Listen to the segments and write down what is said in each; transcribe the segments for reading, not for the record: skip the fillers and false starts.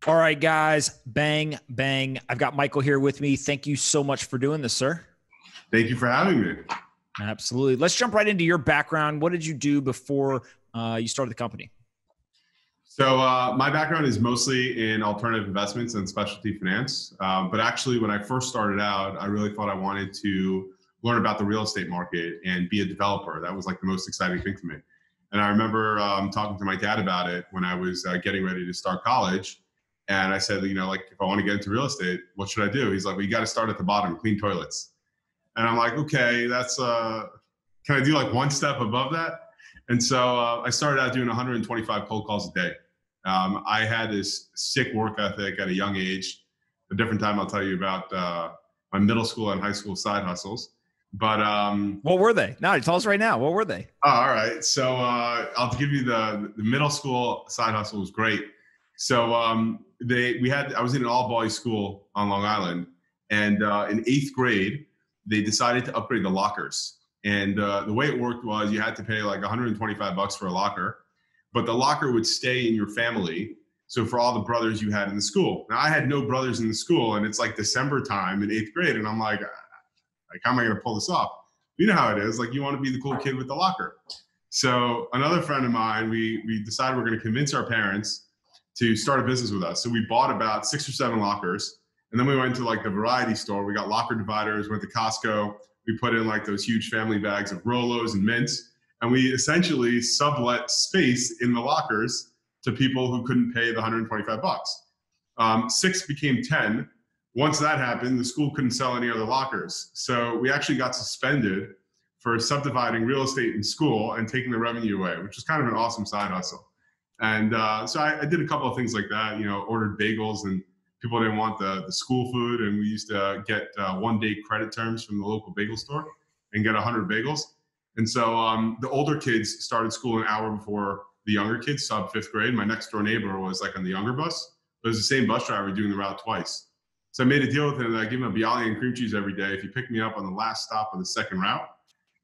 All right, guys, bang, bang. I've got Michael here with me. Thank you so much for doing this, sir. Thank you for having me. Absolutely. Let's jump right into your background. What did you do before you started the company? So my background is mostly in alternative investments and specialty finance. But actually, when I first started out, I really thought I wanted to learn about the real estate market and be a developer. That was like the most exciting thing for me. And I remember talking to my dad about it when I was getting ready to start college. And I said, if I want to get into real estate, what should I do? He's like, well, you got to start at the bottom, clean toilets. And I'm like, okay, that's, can I do like one step above that? And so I started out doing 125 cold calls a day. I had this sick work ethic at a young age. A different time I'll tell you about my middle school and high school side hustles. But what were they? No, tell us right now. What were they? Oh, all right. So I'll give you the middle school side hustle was great. So I was in an all boys school on Long Island, and in 8th grade they decided to upgrade the lockers. And the way it worked was you had to pay like $125 for a locker, but the locker would stay in your family. So for all the brothers you had in the school. Now I had no brothers in the school, and it's like December time in 8th grade, and I'm like how am I going to pull this off? You know how it is. Like you want to be the cool kid with the locker. So another friend of mine, we decided we're going to convince our parents to start a business with us. So we bought about 6 or 7 lockers, and then we went to like the variety store. We got locker dividers, went to Costco. We put in like those huge family bags of Rolos and mints, and we essentially sublet space in the lockers to people who couldn't pay the $125. 6 became 10. Once that happened, the school couldn't sell any other lockers. So we actually got suspended for subdividing real estate in school and taking the revenue away, which was kind of an awesome side hustle. And so I did a couple of things like that, ordered bagels, and people didn't want the school food. And we used to get 1-day credit terms from the local bagel store and get 100 bagels. And so the older kids started school an hour before the younger kids, sub 5th grade. My next door neighbor was like on the younger bus. It was the same bus driver doing the route twice. So I made a deal with him that I give him a bialy and cream cheese every day if he picked me up on the last stop of the second route.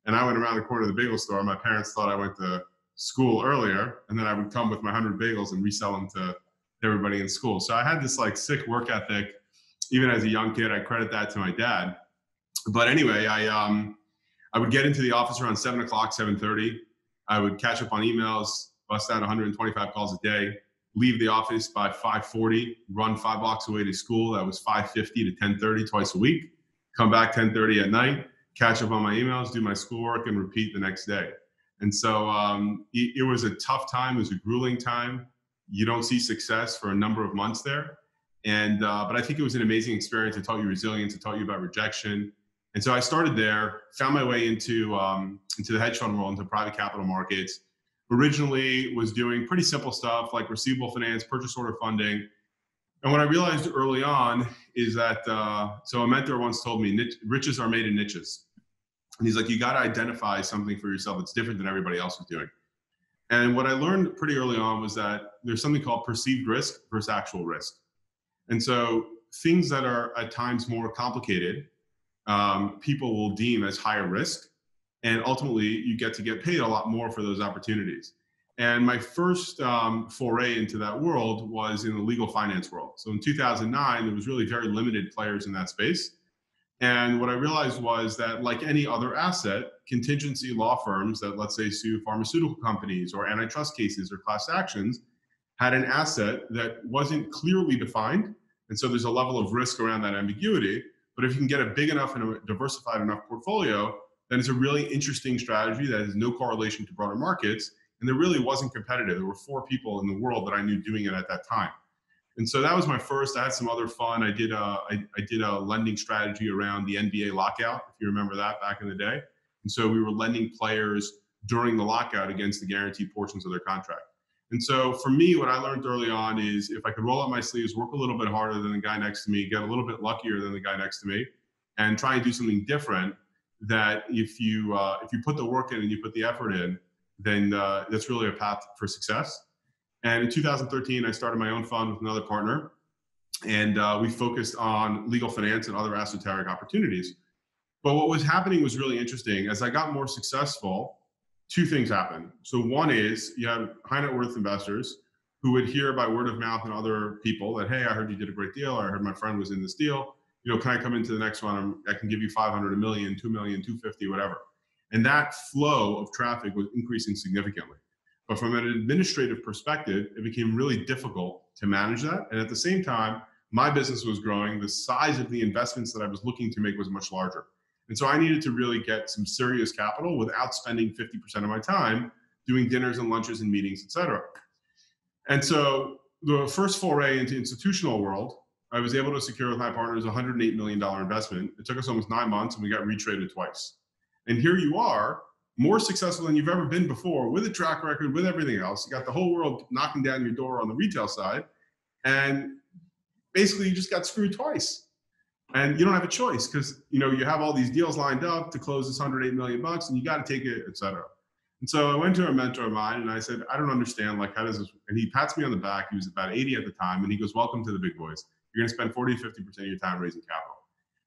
And I went around the corner of the bagel store. My parents thought I went to school earlier, and then I would come with my 100 bagels and resell them to everybody in school. So I had this like sick work ethic. Even as a young kid, I credit that to my dad. But anyway, I would get into the office around 7 o'clock, 7:30. I would catch up on emails, bust out 125 calls a day, leave the office by 5:40, run 5 blocks away to school. That was 5:50 to 10:30 twice a week. Come back 10:30 at night, catch up on my emails, do my schoolwork, and repeat the next day. And so it was a tough time. It was a grueling time. You don't see success for a number of months there. And but I think it was an amazing experience. It taught you resilience. It taught you about rejection. And so I started there, found my way into the hedge fund world, into private capital markets. Originally was doing pretty simple stuff like receivable finance, purchase order funding. And what I realized early on is that, so a mentor once told me, riches are made in niches. And he's like, you got to identify something for yourself that's different than everybody else is doing. And what I learned pretty early on was that there's something called perceived risk versus actual risk. And so things that are at times more complicated, people will deem as higher risk. And ultimately, you get paid a lot more for those opportunities. And my first foray into that world was in the legal finance world. So in 2009, there was really very limited players in that space. And what I realized was that like any other asset, contingency law firms that, let's say, sue pharmaceutical companies or antitrust cases or class actions had an asset that wasn't clearly defined. And so there's a level of risk around that ambiguity. But if you can get a big enough and a diversified enough portfolio, then it's a really interesting strategy that has no correlation to broader markets. And there really wasn't competitive. There were 4 people in the world that I knew doing it at that time. And so that was my first. I had some other fun. I did a lending strategy around the NBA lockout, if you remember that back in the day. And so we were lending players during the lockout against the guaranteed portions of their contract. And so for me, what I learned early on is if I could roll up my sleeves, work a little bit harder than the guy next to me, get a little bit luckier than the guy next to me, and try and do something different, that if you put the work in and you put the effort in, then that's really a path for success. And in 2013, I started my own fund with another partner, and we focused on legal finance and other esoteric opportunities. But what was happening was really interesting. As I got more successful, 2 things happened. So one is you have high net worth investors who would hear by word of mouth and other people that, hey, I heard you did a great deal. Or I heard my friend was in this deal. Can I come into the next one? I can give you 500, a million, 2 million, 250, whatever. And that flow of traffic was increasing significantly. But from an administrative perspective, it became really difficult to manage that. And at the same time, my business was growing. The size of the investments that I was looking to make was much larger. And so I needed to really get some serious capital without spending 50% of my time doing dinners and lunches and meetings, et cetera. And so the first foray into institutional world, I was able to secure with my partners a $108 million investment. It took us almost 9 months and we got retraded twice. And here you are, more successful than you've ever been before, with a track record, with everything else. You got the whole world knocking down your door on the retail side. And basically you just got screwed twice. And you don't have a choice because you have all these deals lined up to close this $108 million and you got to take it, et cetera. And so I went to a mentor of mine and I said, I don't understand, like, how does this, and he pats me on the back. He was about 80 at the time. And he goes, welcome to the big boys. You're going to spend 40, 50% of your time raising capital.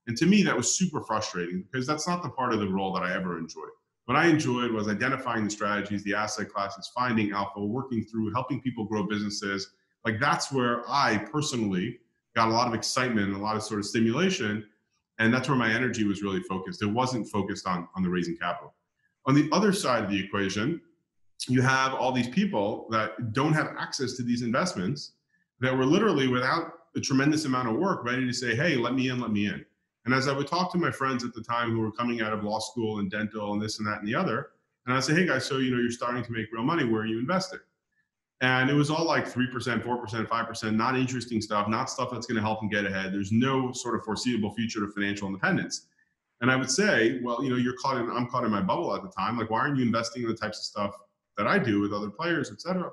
And to me, that was super frustrating because that's not the part of the role that I ever enjoyed. What I enjoyed was identifying the strategies, the asset classes, finding alpha, working through, helping people grow businesses. Like, that's where I personally got a lot of excitement and a lot of sort of stimulation. And that's where my energy was really focused. It wasn't focused on the raising capital. On the other side of the equation, you have all these people that don't have access to these investments that were literally, without a tremendous amount of work, ready to say, hey, let me in, let me in. And as I would talk to my friends at the time who were coming out of law school and dental and this and that and the other, and I'd say, hey guys, so you're starting to make real money, where are you investing? And it was all like 3%, 4%, 5%, not interesting stuff, not stuff that's going to help them get ahead. There's no sort of foreseeable future to financial independence. And I would say, well, I'm caught in my bubble at the time. Like, why aren't you investing in the types of stuff that I do with other players, et cetera?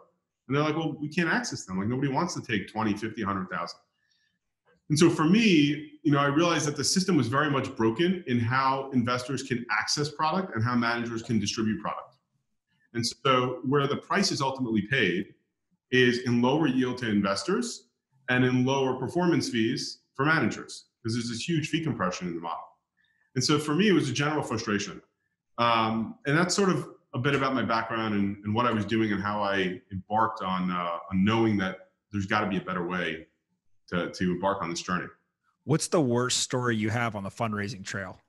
And they're like, well, we can't access them. Like, nobody wants to take 20, 50, 100,000. And so for me, I realized that the system was very much broken in how investors can access product and how managers can distribute product. And so where the price is ultimately paid is in lower yield to investors and in lower performance fees for managers, because there's this huge fee compression in the model. And so for me, it was a general frustration. And that's sort of a bit about my background and what I was doing and how I embarked on knowing that there's got to be a better way to embark on this journey. What's the worst story you have on the fundraising trail?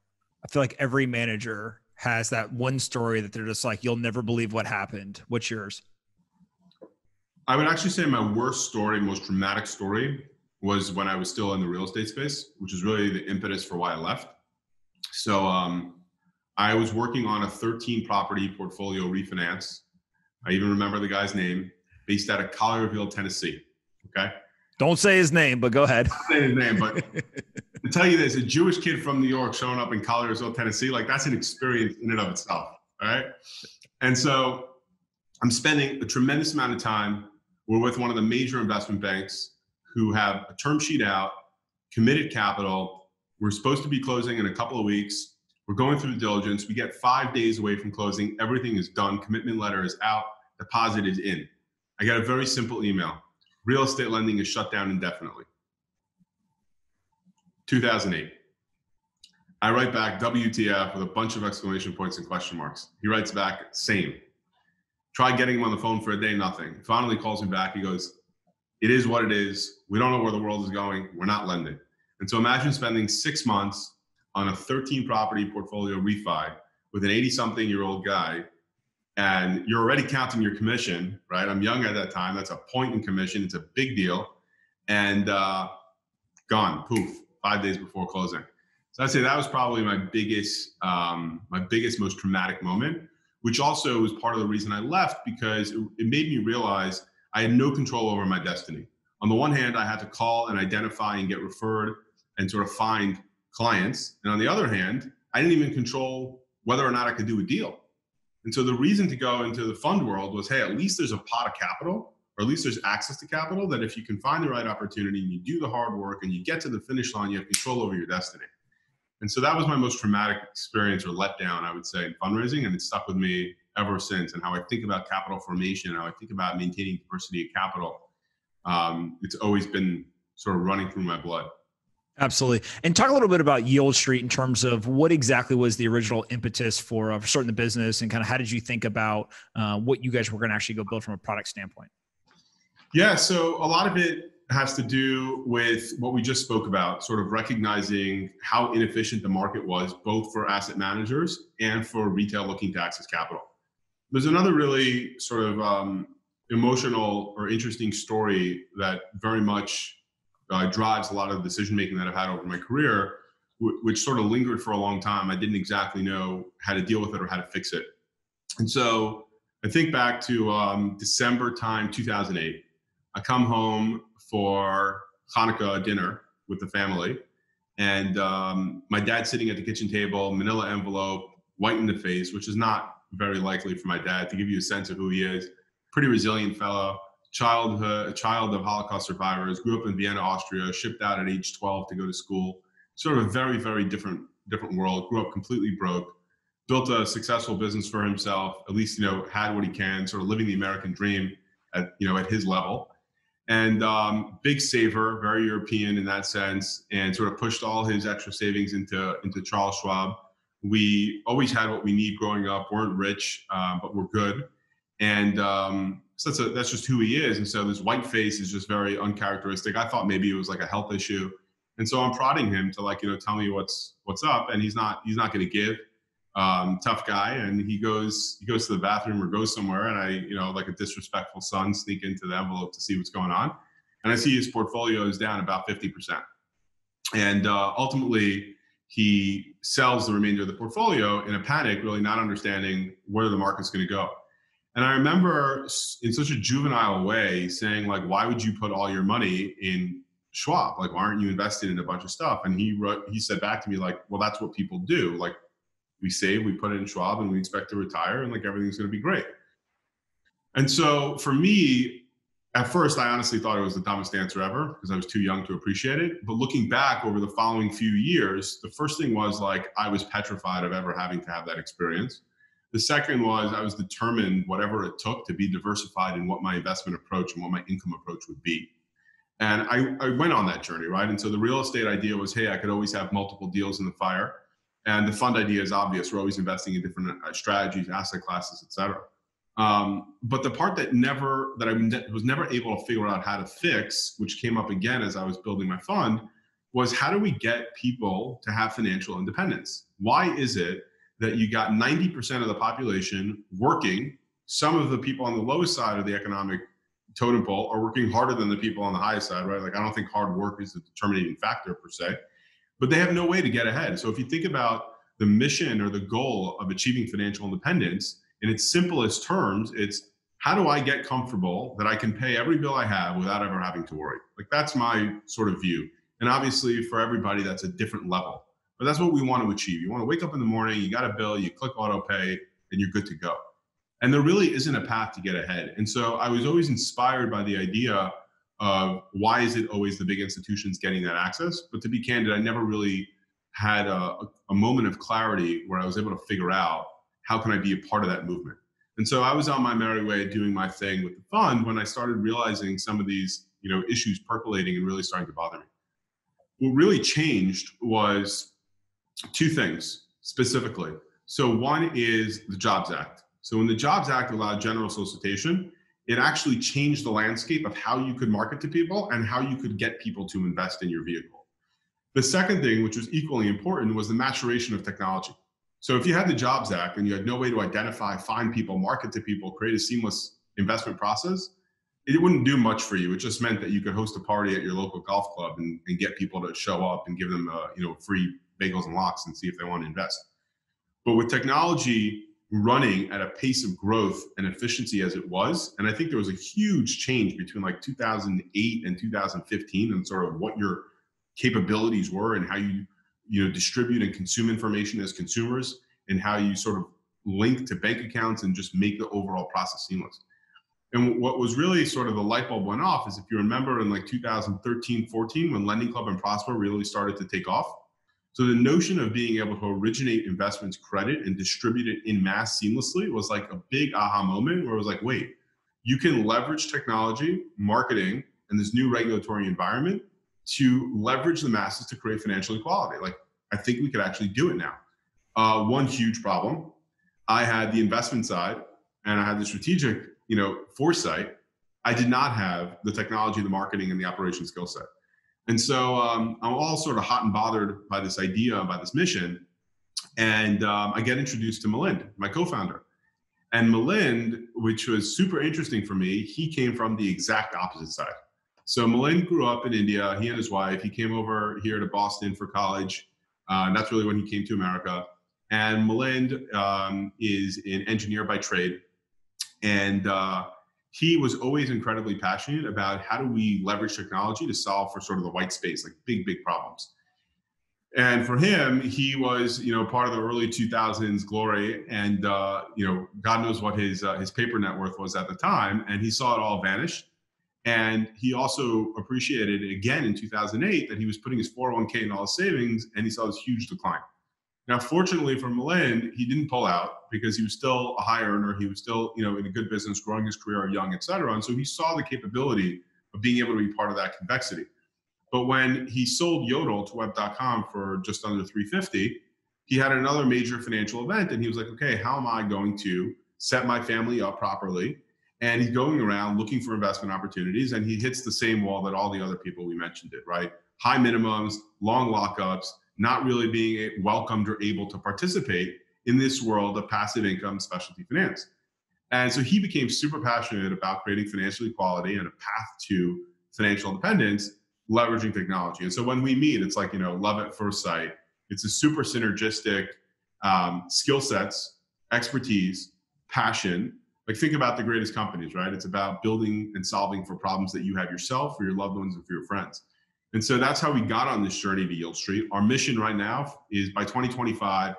I feel like every manager has that one story that they're just like, you'll never believe what happened. What's yours? I would actually say my worst story, most traumatic story, was when I was still in the real estate space, which is really the impetus for why I left. So I was working on a 13 property portfolio refinance. I even remember the guy's name, based out of Collierville, Tennessee. Okay. Don't say his name, but go ahead. I'll say his name, but to tell you this, a Jewish kid from New York showing up in Collierville, Tennessee, like, that's an experience in and of itself. All right. And so I'm spending a tremendous amount of time. We're with one of the major investment banks who have a term sheet out, committed capital. We're supposed to be closing in a couple of weeks. We're going through the diligence. We get 5 days away from closing. Everything is done. Commitment letter is out. Deposit is in. I got a very simple email. Real estate lending is shut down indefinitely. 2008. I write back WTF with a bunch of exclamation points and question marks. He writes back, same. Try getting him on the phone for a day, nothing. Finally calls me back. He goes, it is what it is. We don't know where the world is going. We're not lending. And so imagine spending 6 months on a 13 property portfolio refi with an 80-something-year-old guy, and you're already counting your commission, right? I'm young at that time. That's a point in commission. It's a big deal. And gone, poof, 5 days before closing. So I'd say that was probably my biggest, most traumatic moment, which also was part of the reason I left, because it made me realize I had no control over my destiny. On the one hand, I had to call and identify and get referred and sort of find clients. And on the other hand, I didn't even control whether or not I could do a deal. And so the reason to go into the fund world was, hey, at least there's a pot of capital, or at least there's access to capital, that if you can find the right opportunity and you do the hard work and you get to the finish line, you have control over your destiny. And so that was my most traumatic experience or letdown, I would say, in fundraising. And it stuck with me ever since. And how I think about capital formation, how I think about maintaining diversity of capital, it's always been sort of running through my blood. Absolutely. And talk a little bit about YieldStreet in terms of what exactly was the original impetus for starting the business, and kind of how did you think about what you guys were going to actually go build from a product standpoint? Yeah, so a lot of it has to do with what we just spoke about, sort of recognizing how inefficient the market was, both for asset managers and for retail looking to access capital. There's another really sort of emotional or interesting story that very much drives a lot of the decision making that I've had over my career, which sort of lingered for a long time. I didn't exactly know how to deal with it or how to fix it. And so I think back to December time, 2008. I come home for Hanukkah dinner with the family, and my dad's sitting at the kitchen table, manila envelope, white in the face, which is not very likely for my dad. To give you a sense of who he is, pretty resilient fellow, child of Holocaust survivors, grew up in Vienna, Austria, shipped out at age 12 to go to school. Sort of a very, very different world. Grew up completely broke, built a successful business for himself, at least, had what he can, sort of living the American dream at his level. And big saver, very European in that sense, and sort of pushed all his extra savings into Charles Schwab. We always had what we need growing up, weren't rich, but we're good. And so that's just who he is. And so this white face is just very uncharacteristic. I thought maybe it was like a health issue. And so I'm prodding him to tell me what's up. And he's not going to give. Tough guy. And he goes to the bathroom or goes somewhere. And I, like a disrespectful son, sneak into the envelope to see what's going on. And I see his portfolio is down about 50%. And ultimately, he sells the remainder of the portfolio in a panic, really not understanding where the market's going to go. And I remember in such a juvenile way saying, why would you put all your money in Schwab? Why aren't you invested in a bunch of stuff? And he said back to me, well, that's what people do. We save, we put it in Schwab, and we expect to retire, and everything's going to be great. And so for me, at first, I honestly thought it was the dumbest answer ever because I was too young to appreciate it. But looking back over the following few years, the first thing was I was petrified of ever having to have that experience. The second was I was determined, whatever it took, to be diversified in what my investment approach and what my income approach would be. And I went on that journey, right? And so the real estate idea was, hey, I could always have multiple deals in the fire. And the fund idea is obvious. We're always investing in different strategies, asset classes, et cetera. But the part that I was never able to figure out how to fix, which came up again as I was building my fund, was how do we get people to have financial independence? Why is it that you got 90% of the population working? Some of the people on the lowest side of the economic totem pole are working harder than the people on the highest side, right? I don't think hard work is the determining factor per se, but they have no way to get ahead. So if you think about the mission or the goal of achieving financial independence, in its simplest terms, it's how do I get comfortable that I can pay every bill I have without ever having to worry? That's my sort of view. And obviously for everybody, that's a different level, but that's what we want to achieve. You want to wake up in the morning, you got a bill, you click auto pay, and you're good to go. And there really isn't a path to get ahead. And so I was always inspired by the idea of why is it always the big institutions getting that access? But to be candid, I never really had a moment of clarity where I was able to figure out how can I be a part of that movement. And so I was on my merry way doing my thing with the fund when I started realizing some of these issues percolating and really starting to bother me. What really changed was two things specifically. So one is the Jobs Act. So when the Jobs Act allowed general solicitation, it actually changed the landscape of how you could market to people and how you could get people to invest in your vehicle. The second thing, which was equally important, was the maturation of technology. So if you had the Jobs Act and you had no way to identify, find people, market to people, create a seamless investment process, it wouldn't do much for you. It just meant that you could host a party at your local golf club and get people to show up and give them free bagels and lox and see if they want to invest. But with technology running at a pace of growth and efficiency as it was, and I think there was a huge change between 2008 and 2015 and sort of what your capabilities were and how you distribute and consume information as consumers and how you sort of link to bank accounts and just make the overall process seamless. And what was really sort of the light bulb went off is if you remember in 2013, 14, when Lending Club and Prosper really started to take off. So the notion of being able to originate investments credit and distribute it in mass seamlessly was a big aha moment where it was wait, you can leverage technology, marketing, and this new regulatory environment to leverage the masses to create financial equality. I think we could actually do it now. One huge problem, I had the investment side and I had the strategic, foresight. I did not have the technology, the marketing, and the operation skill set. And so I'm all sort of hot and bothered by this idea, by this mission. And I get introduced to Milind, my co-founder. And Milind, which was super interesting for me, he came from the exact opposite side. So Milind grew up in India, he and his wife. He came over here to Boston for college. And that's really when he came to America. And Milind is an engineer by trade. And he was always incredibly passionate about how do we leverage technology to solve for sort of the white space, like big, big problems. And for him, he was, part of the early 2000s glory, and God knows what his paper net worth was at the time, and he saw it all vanish. And he also appreciated again in 2008 that he was putting his 401k in all his savings, and he saw this huge decline. Now, fortunately for Milind, he didn't pull out because he was still a high earner. He was still, in a good business, growing his career, young, et cetera. And so he saw the capability of being able to be part of that convexity. But when he sold Yodel to Web.com for just under $350, he had another major financial event. And he was like, okay, how am I going to set my family up properly? And he's going around looking for investment opportunities. And he hits the same wall that all the other people we mentioned did, right? High minimums, long lockups, not really being welcomed or able to participate in this world of passive income specialty finance. And so he became super passionate about creating financial equality and a path to financial independence, leveraging technology. And so when we meet, it's like, love at first sight. It's a super synergistic skill sets, expertise, passion. Like think about the greatest companies, right? It's about building and solving for problems that you have yourself, for your loved ones, and for your friends. And so that's how we got on this journey to YieldStreet. Our mission right now is by 2025,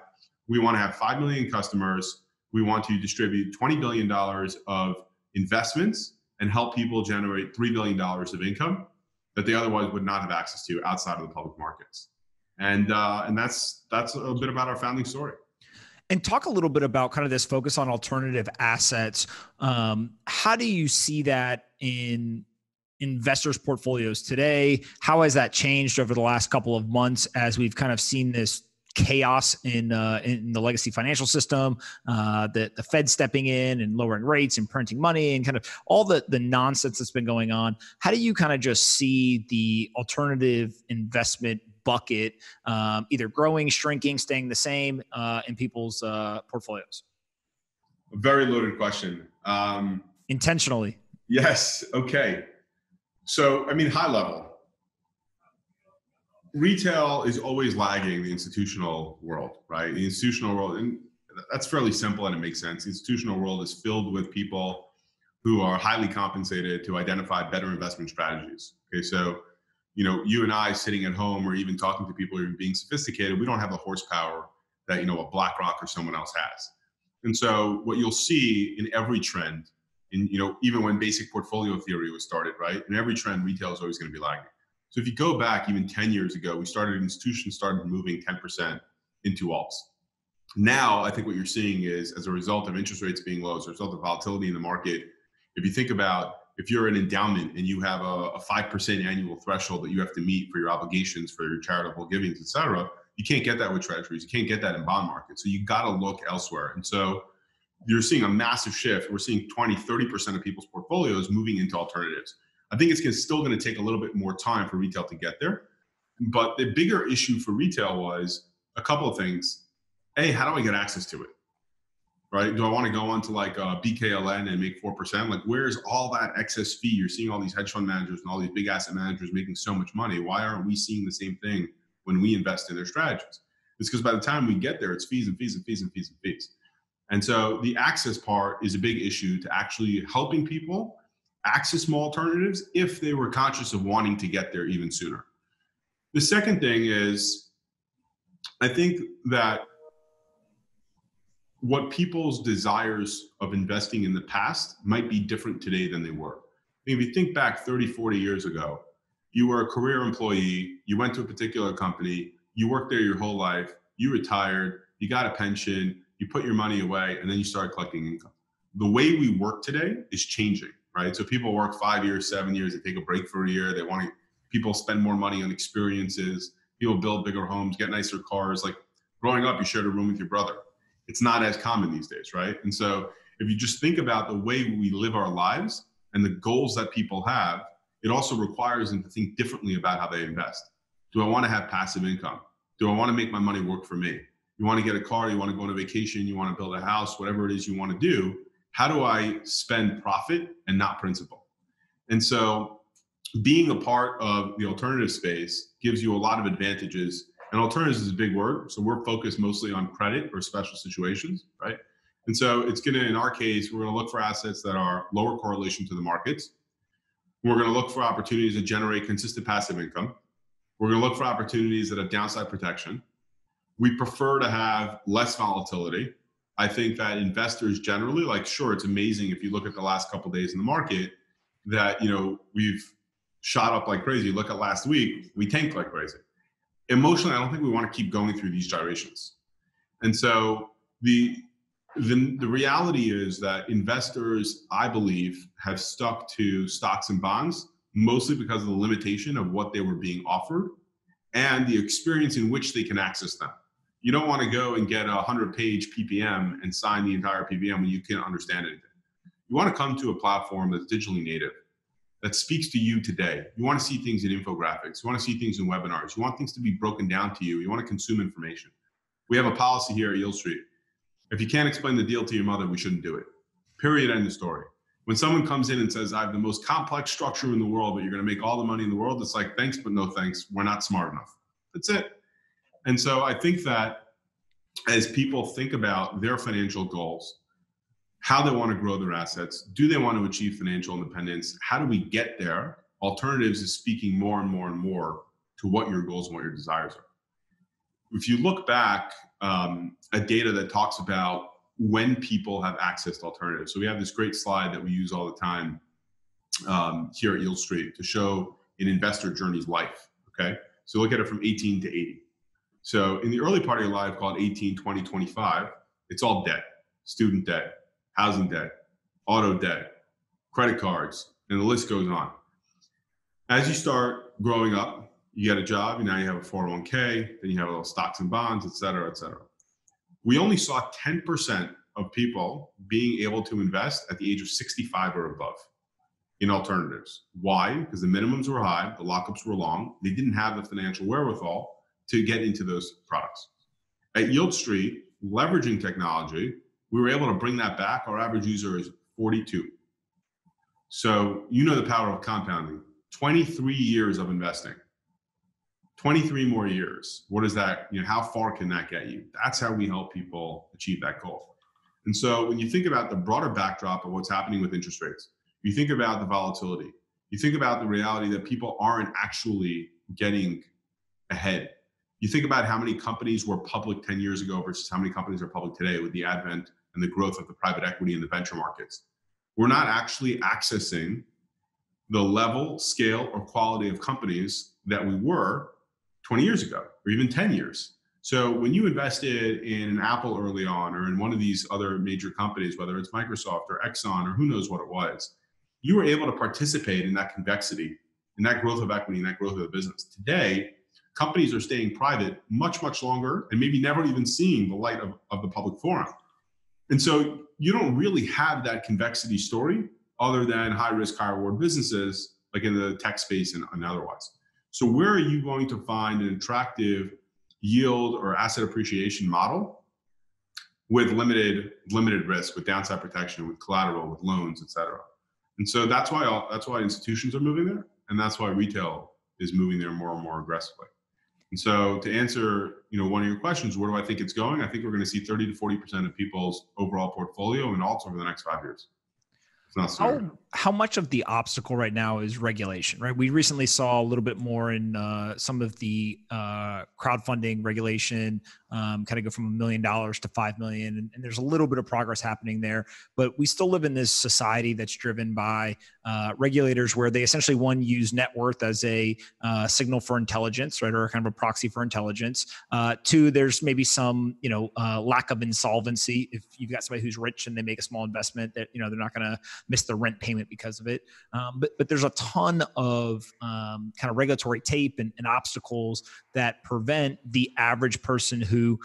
we want to have 5 million customers. We want to distribute $20 billion of investments and help people generate $3 billion of income that they otherwise would not have access to outside of the public markets. And that's a bit about our founding story. And talk a little bit about kind of this focus on alternative assets. How do you see that in investors' portfolios today? How has that changed over the last couple of months as we've kind of seen this chaos in the legacy financial system, the Fed stepping in and lowering rates and printing money and kind of all the nonsense that's been going on? How do you kind of just see the alternative investment bucket either growing, shrinking, staying the same in people's portfolios? A very loaded question. Intentionally. Yes. Okay. So, high level. Retail is always lagging the institutional world, right? The institutional world, and that's fairly simple and it makes sense. The institutional world is filled with people who are highly compensated to identify better investment strategies. Okay, so, you and I sitting at home or even talking to people who are being sophisticated, we don't have the horsepower that, a BlackRock or someone else has. And so what you'll see in every trend, even when basic portfolio theory was started, right? In every trend, retail is always going to be lagging. So if you go back even 10 years ago, institutions started moving 10% into alts. Now, I think what you're seeing is as a result of interest rates being low, as a result of volatility in the market, if you think about if you're an endowment and you have a 5% annual threshold that you have to meet for your obligations, for your charitable givings, et cetera, you can't get that with treasuries. You can't get that in bond markets. So you got to look elsewhere. And so you're seeing a massive shift. We're seeing 20-30% of people's portfolios moving into alternatives. I think it's still going to take a little bit more time for retail to get there. But the bigger issue for retail was a couple of things. A, how do I get access to it? Right? Do I want to go onto like BKLN and make 4%? Like, where's all that excess fee? You're seeing all these hedge fund managers and all these big asset managers making so much money. Why aren't we seeing the same thing when we invest in their strategies? It's because by the time we get there, it's fees and fees and fees and fees and fees. And so the access part is a big issue to actually helping people access more alternatives if they were conscious of wanting to get there even sooner. The second thing is, I think that what people's desires of investing in the past might be different today than they were. If you think back 30, 40 years ago, you were a career employee, you went to a particular company, you worked there your whole life, you retired, you got a pension, you put your money away, and then you started collecting income. The way we work today is changing, right? So people work 5 years, 7 years, they take a break for a year, people spend more money on experiences, people build bigger homes, get nicer cars. Like growing up, you shared a room with your brother. It's not as common these days, right? And so if you just think about the way we live our lives and the goals that people have, it also requires them to think differently about how they invest. Do I want to have passive income? Do I want to make my money work for me? You want to get a car, you want to go on a vacation, you want to build a house, whatever it is you want to do. How do I spend profit and not principal? And so being a part of the alternative space gives you a lot of advantages. And alternatives is a big word. So we're focused mostly on credit or special situations, right? And so it's going to, in our case, we're going to look for assets that are lower correlation to the markets. We're going to look for opportunities that generate consistent passive income. We're going to look for opportunities that have downside protection. We prefer to have less volatility. I think that investors generally, like, sure, it's amazing if you look at the last couple of days in the market that, you know, we've shot up like crazy. Look at last week, we tanked like crazy. Emotionally, I don't think we want to keep going through these gyrations. And so the reality is that investors, I believe, have stuck to stocks and bonds mostly because of the limitation of what they were being offered and the experience in which they can access them. You don't want to go and get a 100-page PPM and sign the entire PPM when you can't understand anything. You want to come to a platform that's digitally native, that speaks to you today. You want to see things in infographics. You want to see things in webinars. You want things to be broken down to you. You want to consume information. We have a policy here at YieldStreet. If you can't explain the deal to your mother, we shouldn't do it. Period, end of story. When someone comes in and says, I have the most complex structure in the world, but you're going to make all the money in the world, it's like, thanks, but no thanks. We're not smart enough. That's it. And so I think that as people think about their financial goals, how they want to grow their assets, do they want to achieve financial independence? How do we get there? Alternatives is speaking more and more and more to what your goals and what your desires are. If you look back at data that talks about when people have access to alternatives. So we have this great slide that we use all the time here at YieldStreet to show an investor journey's life, okay? So look at it from 18 to 80. So in the early part of your life, called 18, 20, 25, it's all debt, student debt, housing debt, auto debt, credit cards, and the list goes on. As you start growing up, you get a job, and now you have a 401k, then you have a little stocks and bonds, et cetera, et cetera. We only saw 10% of people being able to invest at the age of 65 or above in alternatives. Why? Because the minimums were high, the lockups were long, they didn't have the financial wherewithal to get into those products. At YieldStreet, leveraging technology, we were able to bring that back. Our average user is 42. So you know the power of compounding. 23 years of investing. 23 more years. What is that? You know, how far can that get you? That's how we help people achieve that goal. And so when you think about the broader backdrop of what's happening with interest rates, you think about the volatility, you think about the reality that people aren't actually getting ahead. You think about how many companies were public 10 years ago versus how many companies are public today with the advent and the growth of the private equity and the venture markets. We're not actually accessing the level, scale, or quality of companies that we were 20 years ago, or even 10 years. So when you invested in an Apple early on, or in one of these other major companies, whether it's Microsoft or Exxon, or who knows what it was, you were able to participate in that convexity, in that growth of equity, in that growth of the business. Today, companies are staying private much, much longer, and maybe never even seeing the light of the public forum. And so you don't really have that convexity story other than high risk, high reward businesses, like in the tech space and otherwise. So where are you going to find an attractive yield or asset appreciation model with limited risk, with downside protection, with collateral, with loans, et cetera? And so that's why institutions are moving there, and that's why retail is moving there more and more aggressively. And so to answer, one of your questions, where do I think it's going? I think we're going to see 30 to 40% of people's overall portfolio in alts over the next 5 years. It's not sooner. How much of the obstacle right now is regulation, right? We recently saw a little bit more in some of the crowdfunding regulation, kind of go from $1 million to $5 million. And there's a little bit of progress happening there, but we still live in this society that's driven by regulators where they essentially, one, use net worth as a signal for intelligence, right? Or kind of a proxy for intelligence. Two, there's maybe some, lack of insolvency. If you've got somebody who's rich and they make a small investment that, they're not going miss the rent payment because of it. But there's a ton of kind of regulatory tape and obstacles that prevent the average person who,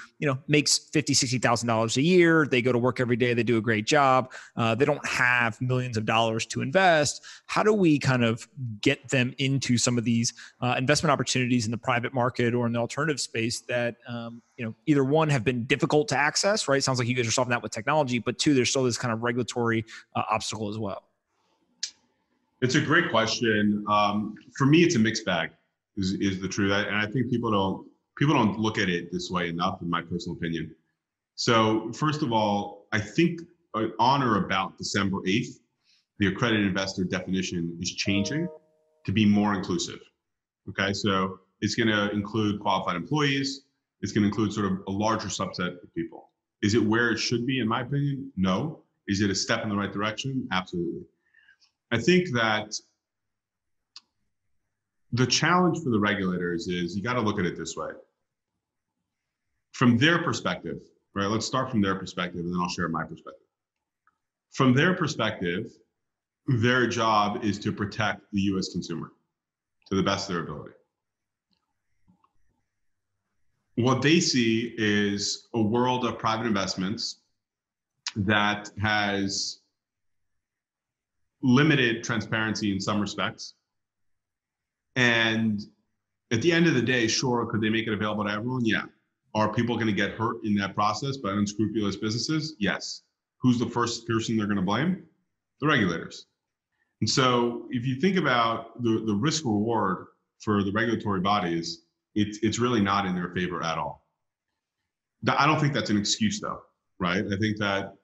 makes $50,000, $60,000 a year. They go to work every day. They do a great job. They don't have millions of dollars to invest. How do we kind of get them into some of these investment opportunities in the private market or in the alternative space that, either one, have been difficult to access, right? Sounds like you guys are solving that with technology, but two, there's still this kind of regulatory obstacle as well. It's a great question. For me, it's a mixed bag is the truth. And I think people don't look at it this way enough, in my personal opinion. So first of all, I think on or about December 8th, the accredited investor definition is changing to be more inclusive. Okay, so it's going to include qualified employees. It's going to include sort of a larger subset of people. Is it where it should be, in my opinion? No. Is it a step in the right direction? Absolutely. I think that the challenge for the regulators is you got to look at it this way. From their perspective, right? Let's start from their perspective, and then I'll share my perspective. From their perspective, their job is to protect the U.S. consumer to the best of their ability. What they see is a world of private investments that has limited transparency in some respects. And at the end of the day, sure, could they make it available to everyone? Yeah. Are people going to get hurt in that process by unscrupulous businesses? Yes. Who's the first person they're going to blame? The regulators. And so if you think about the risk reward for the regulatory bodies, it's really not in their favor at all. I don't think that's an excuse though, right? I think that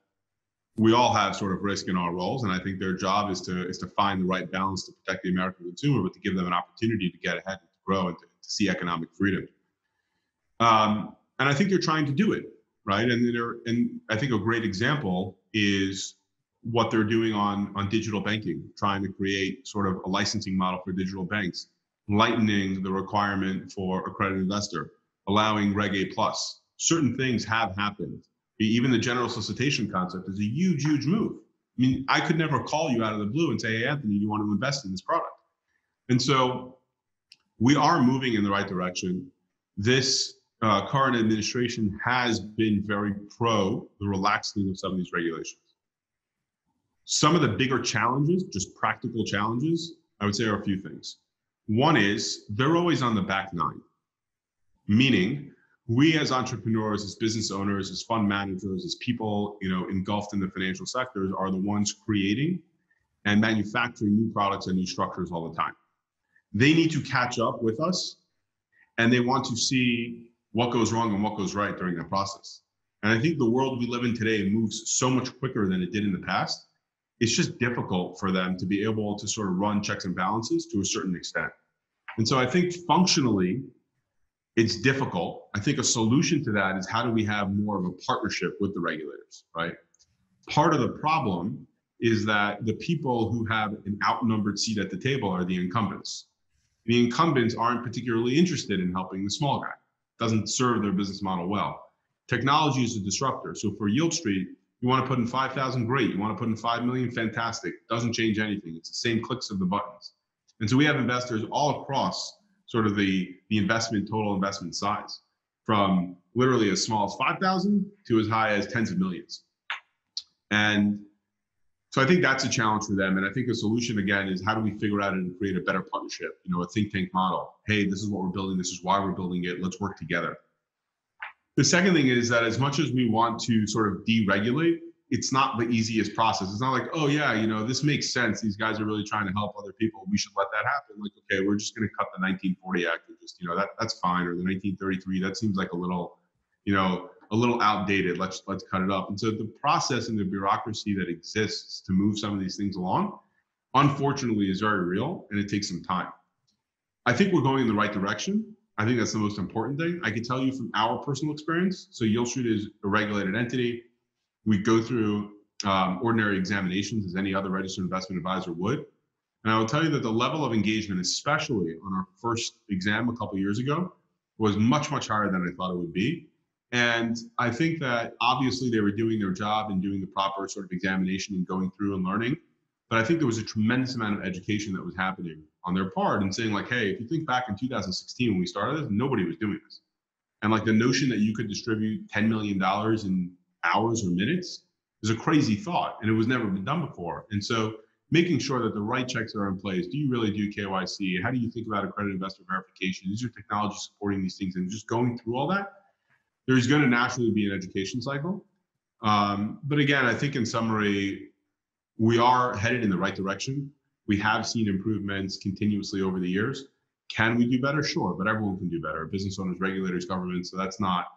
we all have sort of risk in our roles, and I think their job is to find the right balance to protect the American consumer, but to give them an opportunity to get ahead, and to grow, and to see economic freedom. And I think they're trying to do it, right? And I think a great example is what they're doing on digital banking, trying to create sort of a licensing model for digital banks, lightening the requirement for accredited investor, allowing Reg A+. Certain things have happened. Even the general solicitation concept is a huge, huge move. I mean, I could never call you out of the blue and say, hey, Anthony, you want to invest in this product? And so we are moving in the right direction. This current administration has been very pro the relaxing of some of these regulations. Some of the bigger challenges, just practical challenges, I would say are a few things. One is they're always on the back nine, meaning we as entrepreneurs, as business owners, as fund managers, as people engulfed in the financial sectors are the ones creating and manufacturing new products and new structures all the time. They need to catch up with us, and they want to see what goes wrong and what goes right during that process. And I think the world we live in today moves so much quicker than it did in the past. It's just difficult for them to be able to sort of run checks and balances to a certain extent. And so I think functionally, it's difficult. I think a solution to that is how do we have more of a partnership with the regulators, right? Part of the problem is that the people who have an outnumbered seat at the table are the incumbents. The incumbents aren't particularly interested in helping the small guy. It doesn't serve their business model well. Technology is a disruptor. So for YieldStreet, you want to put in 5,000, great. You want to put in 5 million, fantastic. Doesn't change anything. It's the same clicks of the buttons. And so we have investors all across sort of the total investment size, from literally as small as 5,000 to as high as tens of millions. And so I think that's a challenge for them. And I think a solution, again, is how do we figure out and create a better partnership, a think tank model. Hey, this is what we're building. This is why we're building it. Let's work together. The second thing is that as much as we want to sort of deregulate, it's not the easiest process. It's not like, oh yeah, this makes sense. These guys are really trying to help other people. We should let that happen. Like, okay, we're just going to cut the 1940 Act and just, that's fine. Or the 1933, that seems like a little outdated. Let's cut it up. And so the process and the bureaucracy that exists to move some of these things along, unfortunately, is very real, and it takes some time. I think we're going in the right direction. I think that's the most important thing. I can tell you from our personal experience. So YieldStreet is a regulated entity. We go through ordinary examinations as any other registered investment advisor would. And I will tell you that the level of engagement, especially on our first exam a couple of years ago, was much, much higher than I thought it would be. And I think that obviously they were doing their job and doing the proper sort of examination and going through and learning. But I think there was a tremendous amount of education that was happening on their part and saying like, hey, if you think back in 2016 when we started this, nobody was doing this. And like the notion that you could distribute $10 million in hours or minutes is a crazy thought, and it was never been done before. And so making sure that the right checks are in place. Do you really do KYC? How do you think about accredited investor verification? Is your technology supporting these things? And just going through all that, there's going to naturally be an education cycle. But again, I think in summary, we are headed in the right direction. We have seen improvements continuously over the years. Can we do better? Sure, but everyone can do better. Business owners, regulators, government. So that's not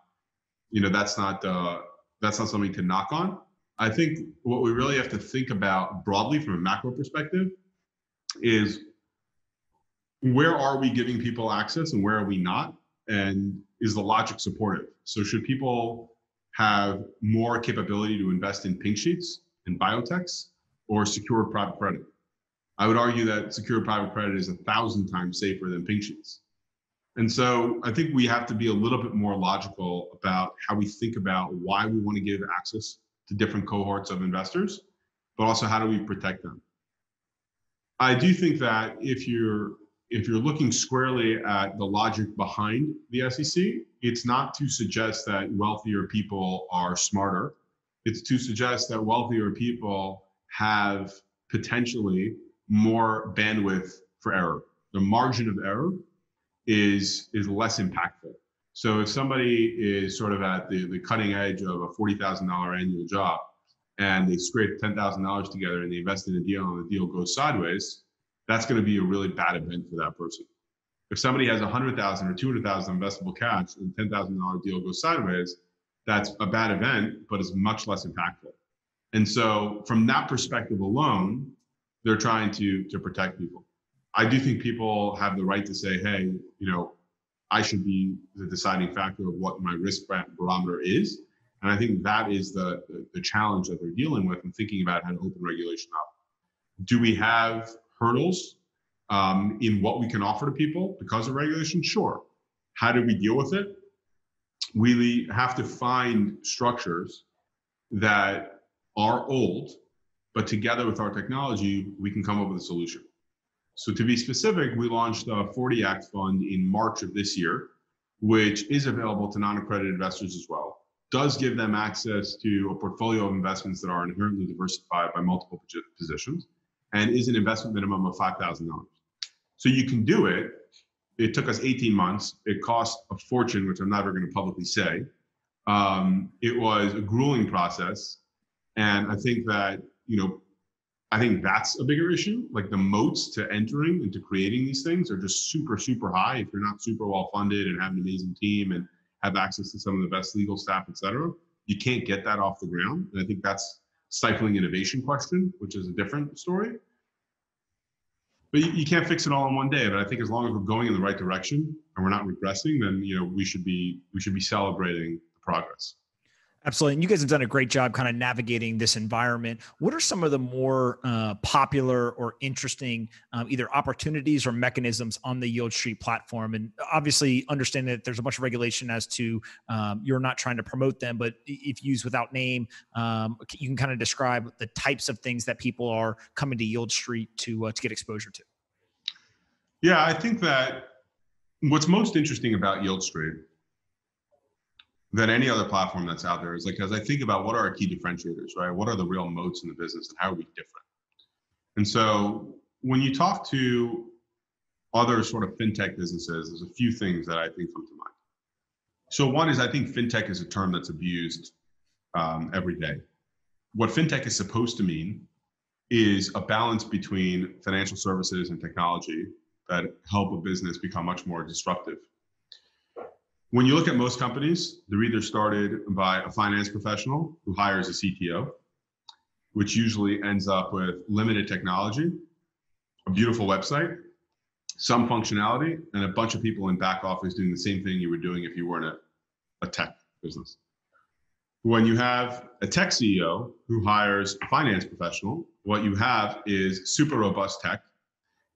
something to knock on. I think what we really have to think about broadly from a macro perspective is where are we giving people access and where are we not? And is the logic supportive? So should people have more capability to invest in pink sheets and biotechs or secured private credit? I would argue that secured private credit is 1,000 times safer than pink sheets. And so I think we have to be a little bit more logical about how we think about why we want to give access to different cohorts of investors, but also how do we protect them? I do think that if you're looking squarely at the logic behind the SEC, it's not to suggest that wealthier people are smarter. It's to suggest that wealthier people have potentially more bandwidth for error. The margin of error is less impactful. So if somebody is sort of at the cutting edge of a $40,000 annual job and they scrape $10,000 together and they invest in a deal and the deal goes sideways, that's going to be a really bad event for that person. If somebody has $100,000 or $200,000 investable cash and a $10,000 deal goes sideways, that's a bad event, but it's much less impactful. And so from that perspective alone, they're trying to protect people. I do think people have the right to say, hey, I should be the deciding factor of what my risk barometer is. And I think that is the challenge that they're dealing with and thinking about how to open regulation up. Do we have hurdles in what we can offer to people because of regulation? Sure. How do we deal with it? We have to find structures that are old, but together with our technology, we can come up with a solution. So to be specific, we launched a 40 Act fund in March of this year, which is available to non-accredited investors as well. Does give them access to a portfolio of investments that are inherently diversified by multiple positions, and is an investment minimum of $5,000. So you can do it. It took us 18 months. It cost a fortune, which I'm never going to publicly say. It was a grueling process. And I think that, I think that's a bigger issue. Like the moats to entering and to creating these things are just super, super high. If you're not super well funded and have an amazing team and have access to some of the best legal staff, et cetera, you can't get that off the ground. And I think that's stifling innovation question, which is a different story. But you can't fix it all in one day. But I think as long as we're going in the right direction and we're not regressing, then we should be celebrating the progress. Absolutely. And you guys have done a great job kind of navigating this environment. What are some of the more popular or interesting either opportunities or mechanisms on the YieldStreet platform? And obviously understand that there's a bunch of regulation as to you're not trying to promote them, but if used without name, you can kind of describe the types of things that people are coming to YieldStreet to get exposure to. Yeah, I think that what's most interesting about YieldStreet than any other platform that's out there is like, as I think about what are our key differentiators, right? What are the real moats in the business and how are we different? And so when you talk to other sort of fintech businesses, there's a few things that I think come to mind. So one is I think fintech is a term that's abused every day. What fintech is supposed to mean is a balance between financial services and technology that help a business become much more disruptive. When you look at most companies, they're either started by a finance professional who hires a CTO, which usually ends up with limited technology, a beautiful website, some functionality, and a bunch of people in back office doing the same thing you were doing if you weren't a tech business. When you have a tech CEO who hires a finance professional, what you have is super robust tech.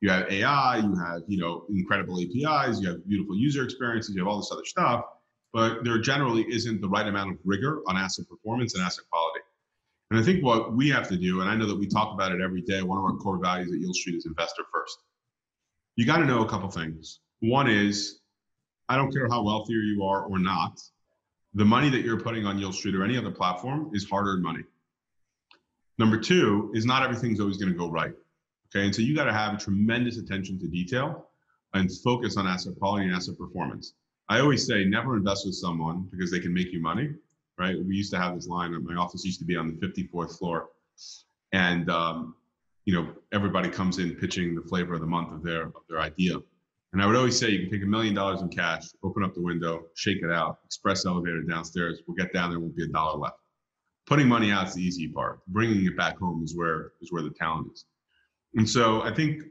You have AI, you have incredible APIs, you have beautiful user experiences, you have all this other stuff, but there generally isn't the right amount of rigor on asset performance and asset quality. And I think what we have to do, and I know that we talk about it every day, one of our core values at YieldStreet is investor first. You got to know a couple things. One is, I don't care how wealthy you are or not, the money that you're putting on YieldStreet or any other platform is hard-earned money. Number two is not everything's always going to go right. Okay, and so you got to have tremendous attention to detail and focus on asset quality and asset performance. I always say never invest with someone because they can make you money, right? We used to have this line, my office used to be on the 54th floor, and everybody comes in pitching the flavor of the month of their idea. And I would always say, you can take $1 million in cash, open up the window, shake it out, express elevator downstairs, we'll get down there, won't be $1 left. Putting money out is the easy part. Bringing it back home is where the talent is. And so I think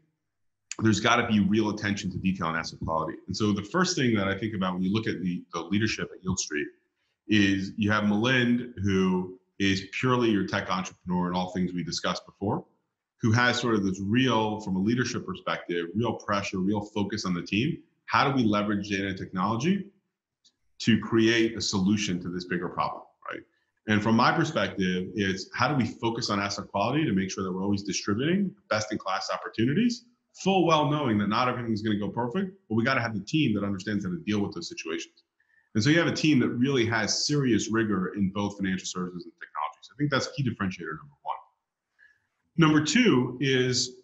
there's got to be real attention to detail and asset quality. And so the first thing that I think about when you look at the leadership at YieldStreet is you have Milind, who is purely your tech entrepreneur and all things we discussed before, who has sort of this real, from a leadership perspective, real pressure, real focus on the team. How do we leverage data and technology to create a solution to this bigger problem, right? And from my perspective, it's how do we focus on asset quality to make sure that we're always distributing best-in-class opportunities, full well knowing that not everything's going to go perfect, but we got to have the team that understands how to deal with those situations. And so you have a team that really has serious rigor in both financial services and technology. So I think that's key differentiator number one. Number two is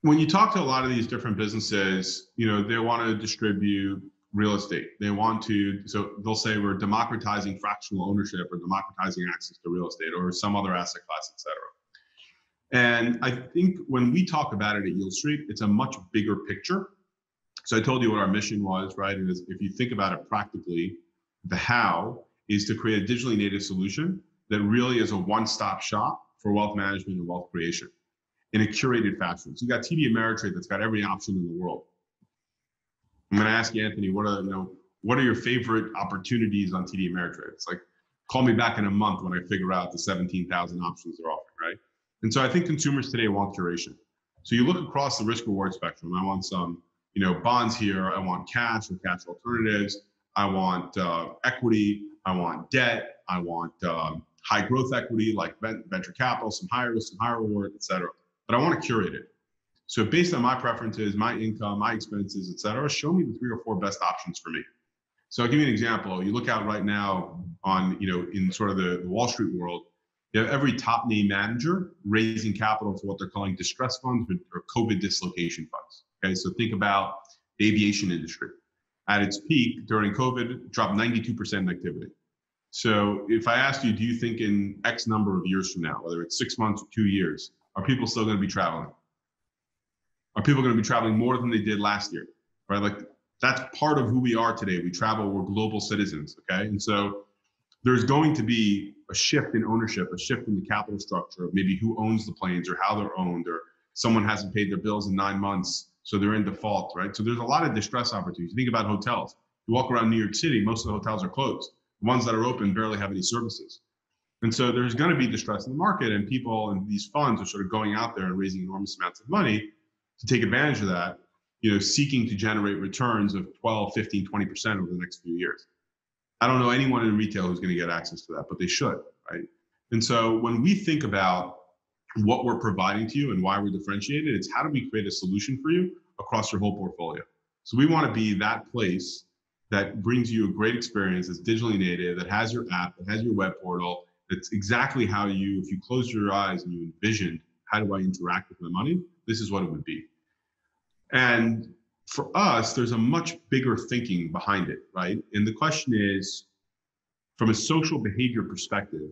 when you talk to a lot of these different businesses, they want to distribute real estate. They want to, so they'll say we're democratizing fractional ownership or democratizing access to real estate or some other asset class, et cetera. And I think when we talk about it at YieldStreet, it's a much bigger picture. So I told you what our mission was, right? And if you think about it practically, the how is to create a digitally native solution that really is a one-stop shop for wealth management and wealth creation in a curated fashion. So you got TD Ameritrade that's got every option in the world. I'm going to ask you, Anthony, what are your favorite opportunities on TD Ameritrade? It's like, call me back in a month when I figure out the 17,000 options they're offering, right? And so I think consumers today want curation. So you look across the risk reward spectrum. I want some, bonds here. I want cash or cash alternatives. I want equity. I want debt. I want high growth equity like venture capital, some higher risk, some higher reward, et cetera. But I want to curate it. So based on my preferences, my income, my expenses, et cetera, show me the 3 or 4 best options for me. So I'll give you an example. You look out right now on, in sort of the Wall Street world, you have every top name manager raising capital for what they're calling distress funds or COVID dislocation funds. Okay, so think about the aviation industry. At its peak during COVID, it dropped 92% in activity. So if I asked you, do you think in X number of years from now, whether it's 6 months or 2 years, are people still going to be traveling? Are people going to be traveling more than they did last year? Right? Like that's part of who we are today. We travel, we're global citizens. Okay. And so there's going to be a shift in ownership, a shift in the capital structure of maybe who owns the planes or how they're owned, or someone hasn't paid their bills in 9 months, so they're in default, right? So there's a lot of distress opportunities. Think about hotels. You walk around New York City, most of the hotels are closed. The ones that are open barely have any services. And so there's going to be distress in the market, and people and these funds are sort of going out there and raising enormous amounts of money to take advantage of that, seeking to generate returns of 12, 15, 20% over the next few years. I don't know anyone in retail who's going to get access to that, but they should, right? And so when we think about what we're providing to you and why we're differentiated, it's how do we create a solution for you across your whole portfolio? So we want to be that place that brings you a great experience that's digitally native, that has your app, that has your web portal, that's exactly how you, if you close your eyes and you envisioned, how do I interact with my money? This is what it would be. And for us, there's a much bigger thinking behind it, right? And the question is, from a social behavior perspective,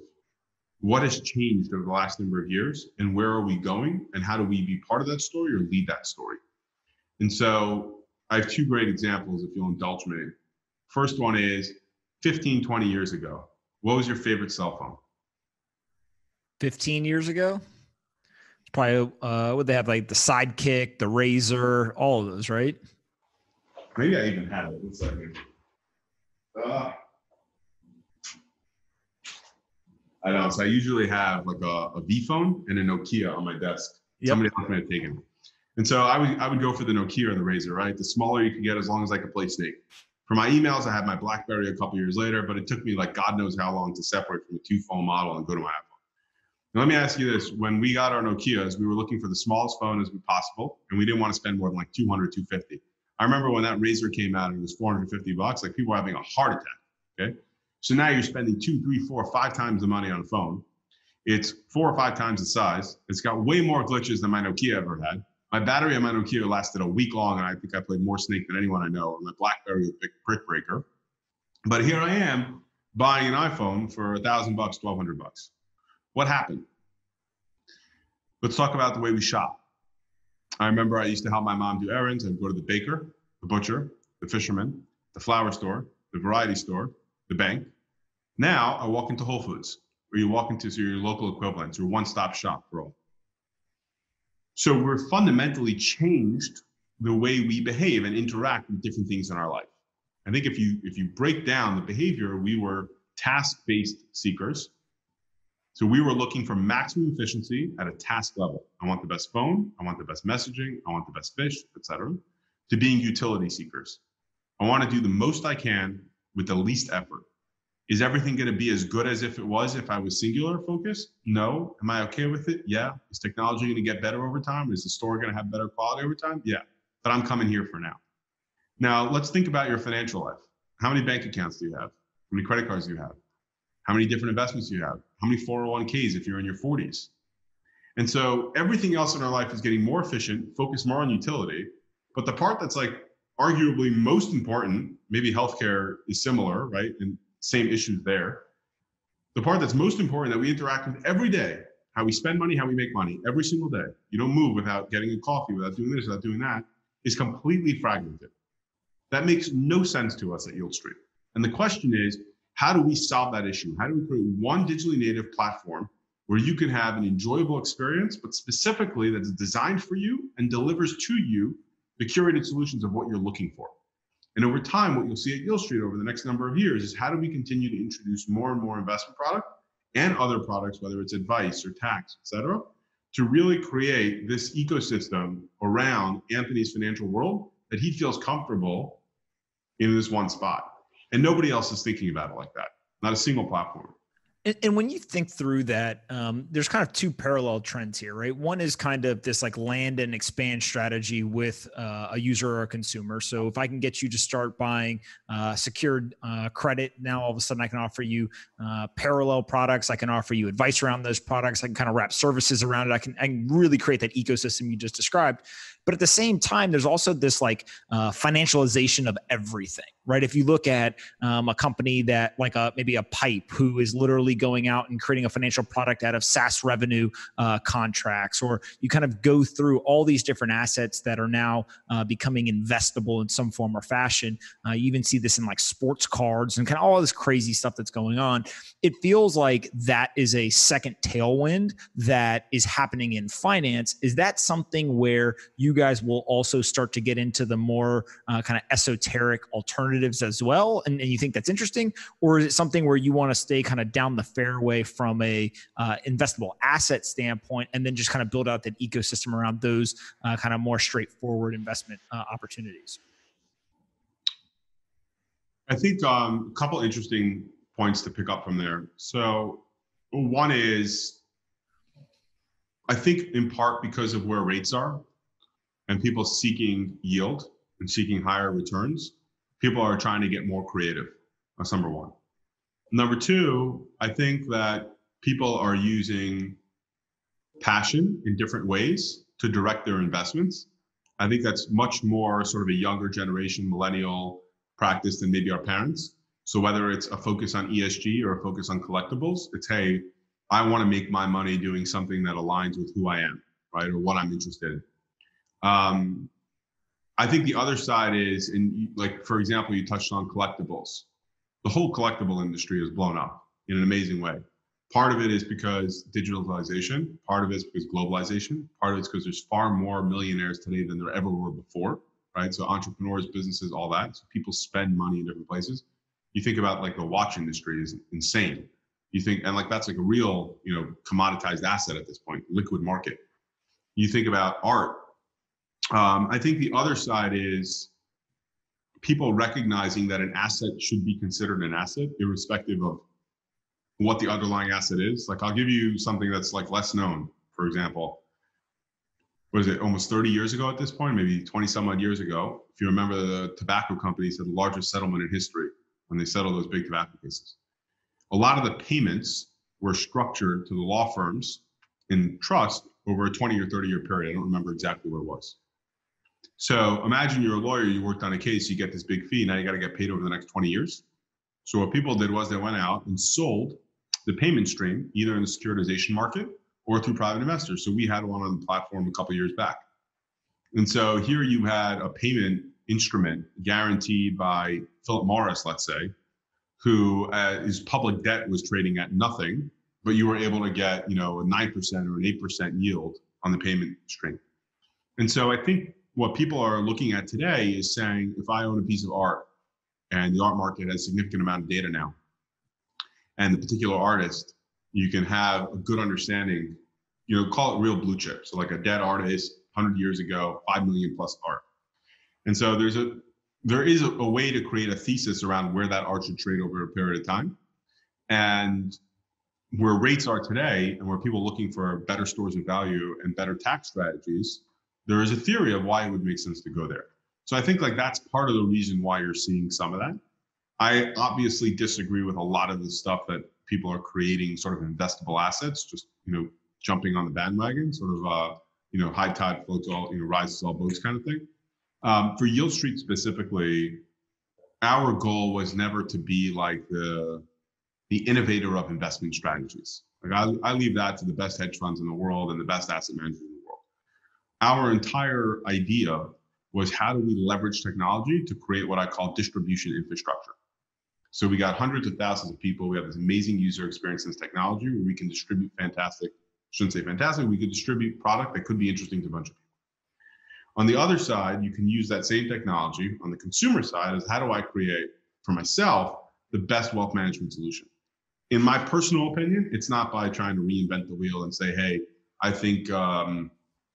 what has changed over the last number of years, and where are we going, and how do we be part of that story or lead that story? And so I have 2 great examples, if you'll indulge me. First one is 15, 20 years ago. What was your favorite cell phone? 15 years ago? Probably, would they have like the Sidekick, the Razor, all of those, right? Maybe I even had it. One second. I know. So I usually have like a V phone and a Nokia on my desk. Yep. Somebody else might have taken it. And so I would go for the Nokia or the Razor, right? The smaller you can get, as long as I could play Snake. For my emails, I had my BlackBerry a couple years later, but it took me like God knows how long to separate from a 2-phone model and go to my iPhone. Now, let me ask you this. When we got our Nokias, we were looking for the smallest phone as possible, and we didn't want to spend more than like 200, 250. I remember when that Razor came out and it was $450, like people were having a heart attack, okay? So now you're spending 2, 3, 4, 5 times the money on a phone. It's 4 or 5 times the size. It's got way more glitches than my Nokia ever had. My battery on my Nokia lasted a week long, and I think I played more Snake than anyone I know. My BlackBerry was a big brick breaker. But here I am buying an iPhone for $1,000, $1,200. What happened? Let's talk about the way we shop. I remember I used to help my mom do errands. I'd go to the baker, the butcher, the fisherman, the flower store, the variety store, the bank. Now I walk into Whole Foods, or you walk into your local equivalents, your one-stop shop for all. So we're fundamentally changed the way we behave and interact with different things in our life. I think if you break down the behavior, we were task-based seekers. So we were looking for maximum efficiency at a task level. I want the best phone, I want the best messaging, I want the best fish, etc. To being utility seekers. I want to do the most I can with the least effort. Is everything going to be as good as if it was if I was singular focused? No. Am I okay with it? Yeah. Is technology going to get better over time? Is the store going to have better quality over time? Yeah. But I'm coming here for now. Now, let's think about your financial life. How many bank accounts do you have? How many credit cards do you have? How many different investments do you have? How many 401ks if you're in your 40s? And so everything else in our life is getting more efficient, focused more on utility. But the part that's like arguably most important, maybe healthcare is similar, right? And same issues there. The part that's most important that we interact with every day, how we spend money, how we make money every single day. You don't move without getting a coffee, without doing this, without doing that, is completely fragmented. That makes no sense to us at YieldStreet. And the question is, how do we solve that issue? How do we create one digitally native platform where you can have an enjoyable experience, but specifically that's designed for you and delivers to you the curated solutions of what you're looking for? And over time, what you'll see at YieldStreet over the next number of years is how do we continue to introduce more and more investment product and other products, whether it's advice or tax, et cetera, to really create this ecosystem around Anthony's financial world that he feels comfortable in this one spot. And nobody else is thinking about it like that. Not a single platform. And when you think through that, there's kind of two parallel trends here, right? One is kind of this like land and expand strategy with a user or a consumer. So if I can get you to start buying secured credit, now all of a sudden I can offer you parallel products. I can offer you advice around those products. I can kind of wrap services around it. I can really create that ecosystem you just described. But at the same time, there's also this like financialization of everything, right? If you look at a company that like maybe a pipe who is literally going out and creating a financial product out of SaaS revenue contracts, or you kind of go through all these different assets that are now becoming investable in some form or fashion. You even see this in like sports cards and kind of all this crazy stuff that's going on. It feels like that is a second tailwind that is happening in finance. Is that something where you guys will also start to get into the more kind of esoteric alternatives as well? And you think that's interesting? Or is it something where you want to stay kind of down the fairway from a investable asset standpoint and then just kind of build out that ecosystem around those kind of more straightforward investment opportunities? I think a couple interesting points to pick up from there. So one is, I think in part because of where rates are, and people seeking yield and seeking higher returns, people are trying to get more creative. That's number one. Number two, I think that people are using passion in different ways to direct their investments. I think that's much more sort of a younger generation, millennial practice than maybe our parents. So whether it's a focus on ESG or a focus on collectibles, it's, hey, I want to make my money doing something that aligns with who I am, right? Or what I'm interested in. I think the other side is, like, for example, you touched on collectibles. The whole collectible industry has blown up in an amazing way. Part of it is because digitalization, part of it is because globalization, part of it's because there's far more millionaires today than there ever were before, right? So entrepreneurs, businesses, all that. So people spend money in different places. You think about like the watch industry is insane. You think, and like that's like a real, commoditized asset at this point, liquid market. You think about art. I think the other side is people recognizing that an asset should be considered an asset, irrespective of what the underlying asset is. Like I'll give you something that's like less known. For example, was it almost 30 years ago at this point, maybe 20 some odd years ago? If you remember, the tobacco companies had the largest settlement in history when they settled those big tobacco cases. A lot of the payments were structured to the law firms in trust over a 20 or 30 year period. I don't remember exactly what it was. So imagine you're a lawyer, you worked on a case, you get this big fee, now you got to get paid over the next 20 years. So what people did was they went out and sold the payment stream, either in the securitization market or through private investors. So we had one on the platform a couple of years back. And so here you had a payment instrument guaranteed by Philip Morris, let's say, who his public debt was trading at nothing, but you were able to get, a 9% or an 8% yield on the payment stream. And so I think what people are looking at today is saying, if I own a piece of art and the art market has a significant amount of data now, and the particular artist, you can have a good understanding, call it real blue chip. So like a dead artist, 100 years ago, 5 million plus art. And so there is a way to create a thesis around where that art should trade over a period of time. And where rates are today and where people are looking for better stores of value and better tax strategies, there is a theory of why it would make sense to go there. So I think like that's part of the reason why you're seeing some of that. I obviously disagree with a lot of the stuff that people are creating sort of investable assets, just, jumping on the bandwagon, sort of, high tide floats all, rises all boats kind of thing. For YieldStreet specifically, our goal was never to be like the innovator of investment strategies. Like I leave that to the best hedge funds in the world and the best asset managers in the world. Our entire idea was how do we leverage technology to create what I call distribution infrastructure. So we got hundreds of thousands of people. We have this amazing user experience in this technology where we can distribute we could distribute product that could be interesting to a bunch of people. On the other side, you can use that same technology on the consumer side as how do I create for myself the best wealth management solution? In my personal opinion, it's not by trying to reinvent the wheel and say, hey, I think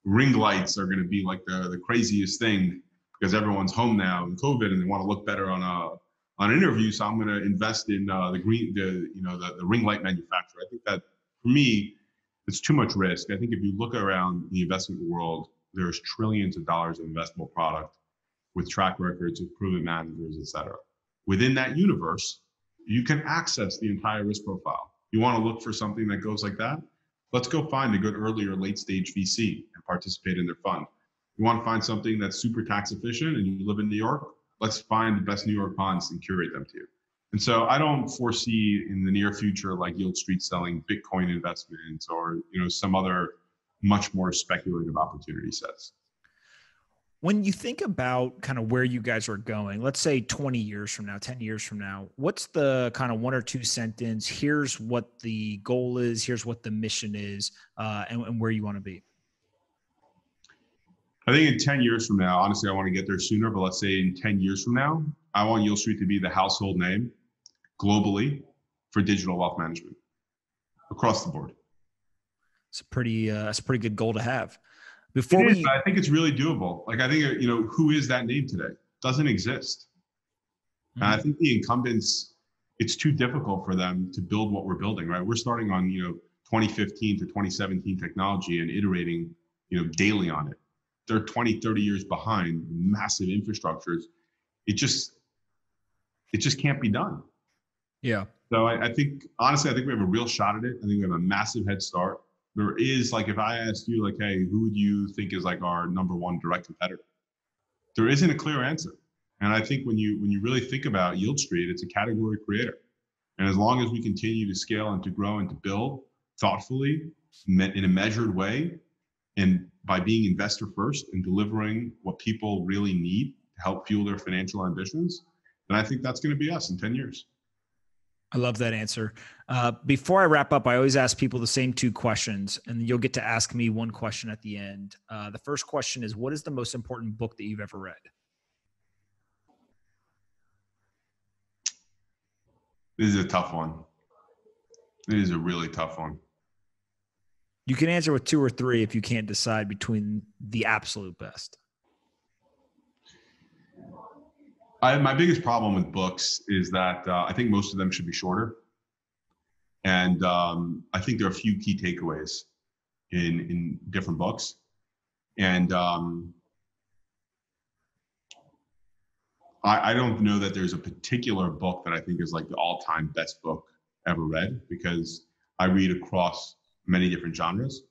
ring lights are going to be like the craziest thing because everyone's home now in COVID and they want to look better on an interview. So I'm going to invest in the ring light manufacturer. I think that for me, it's too much risk. I think if you look around the investment world, there's trillions of dollars of investable product with track records, with proven managers, et cetera. Within that universe, you can access the entire risk profile. You want to look for something that goes like that? Let's go find a good early or late stage VC and participate in their fund. You want to find something that's super tax efficient and you live in New York? Let's find the best New York bonds and curate them to you. And so I don't foresee in the near future like YieldStreet selling Bitcoin investments or some other much more speculative opportunity sets. When you think about kind of where you guys are going, let's say 20 years from now, 10 years from now, what's the kind of one or two sentence, here's what the goal is, here's what the mission is, and where you want to be? I think in 10 years from now, honestly, I want to get there sooner, but let's say in 10 years from now, I want YieldStreet to be the household name globally for digital wealth management across the board. It's a pretty good goal to have. I think it's really doable. Like I think, who is that name today? Doesn't exist. Mm-hmm. And I think the incumbents, it's too difficult for them to build what we're building, right? We're starting on, 2015 to 2017 technology and iterating, daily on it. They're 20, 30 years behind massive infrastructures. It just can't be done. Yeah. So I think, honestly, I think we have a real shot at it. I think we have a massive head start. There is like, if I asked you like, hey, who would you think is like our number one direct competitor? There isn't a clear answer. And I think when you really think about YieldStreet, it's a category creator. And as long as we continue to scale and to grow and to build thoughtfully in a measured way, and by being investor first and delivering what people really need to help fuel their financial ambitions, then I think that's going to be us in 10 years. I love that answer. Before I wrap up, I always ask people the same two questions, and you'll get to ask me one question at the end. The first question is, what is the most important book that you've ever read? This is a tough one. It is a really tough one. You can answer with two or three if you can't decide between the absolute best. My biggest problem with books is that I think most of them should be shorter. And I think there are a few key takeaways in different books. And I don't know that there's a particular book that I think is like the all-time best book ever read, because I read across many different genres.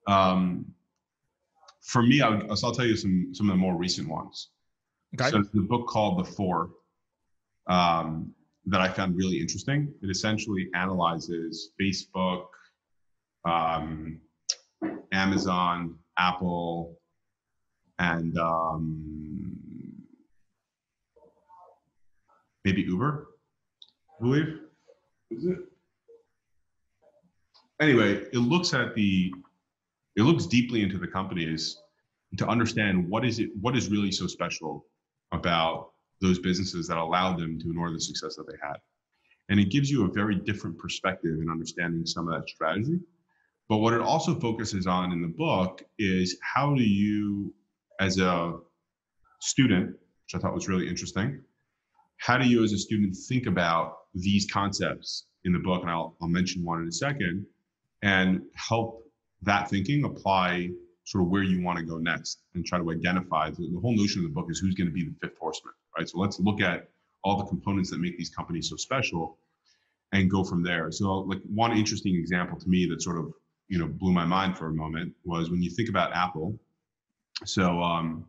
For me, I'll tell you some of the more recent ones. Okay. So the book called The Four that I found really interesting. It essentially analyzes Facebook, Amazon, Apple, and maybe Uber, I believe. Is it? Anyway, it looks deeply into the companies to understand what is really so special about those businesses that allowed them to enjoy the success that they had. And it gives you a very different perspective in understanding some of that strategy. But what it also focuses on in the book is how do you, as a student, which I thought was really interesting, how do you as a student think about these concepts in the book? And I'll mention one in a second, and help that thinking apply sort of where you want to go next, and try to identify the whole notion of the book is who's going to be the fifth horseman, right? So let's look at all the components that make these companies so special and go from there. So like one interesting example to me that sort of, blew my mind for a moment was when you think about Apple. So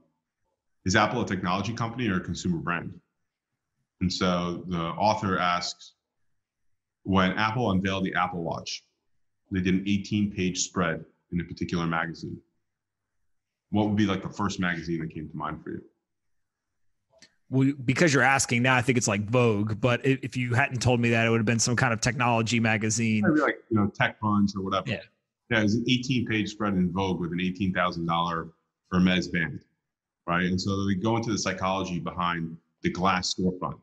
is Apple a technology company or a consumer brand? And so the author asks, when Apple unveiled the Apple Watch, they did an 18-page spread in a particular magazine. What would be like the first magazine that came to mind for you? Well, because you're asking now, I think it's like Vogue, but if you hadn't told me that, it would have been some kind of technology magazine. Maybe like, Tech Crunch or whatever. Yeah, it was an 18-page spread in Vogue with an $18,000 Hermes band, right? And so they go into the psychology behind the glass storefront.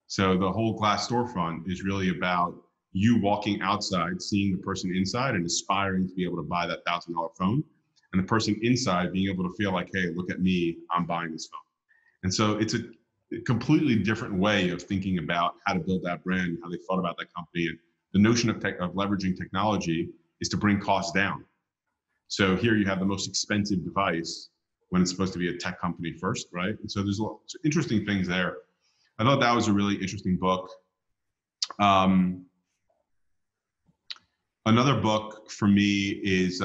So the whole glass storefront is really about you walking outside, seeing the person inside and aspiring to be able to buy that $1,000 phone. And the person inside being able to feel like, hey, look at me, I'm buying this phone. And so it's a completely different way of thinking about how to build that brand, how they thought about that company. And the notion of leveraging technology is to bring costs down. So here you have the most expensive device when it's supposed to be a tech company first, right? And so there's interesting things there. I thought that was a really interesting book. Another book for me is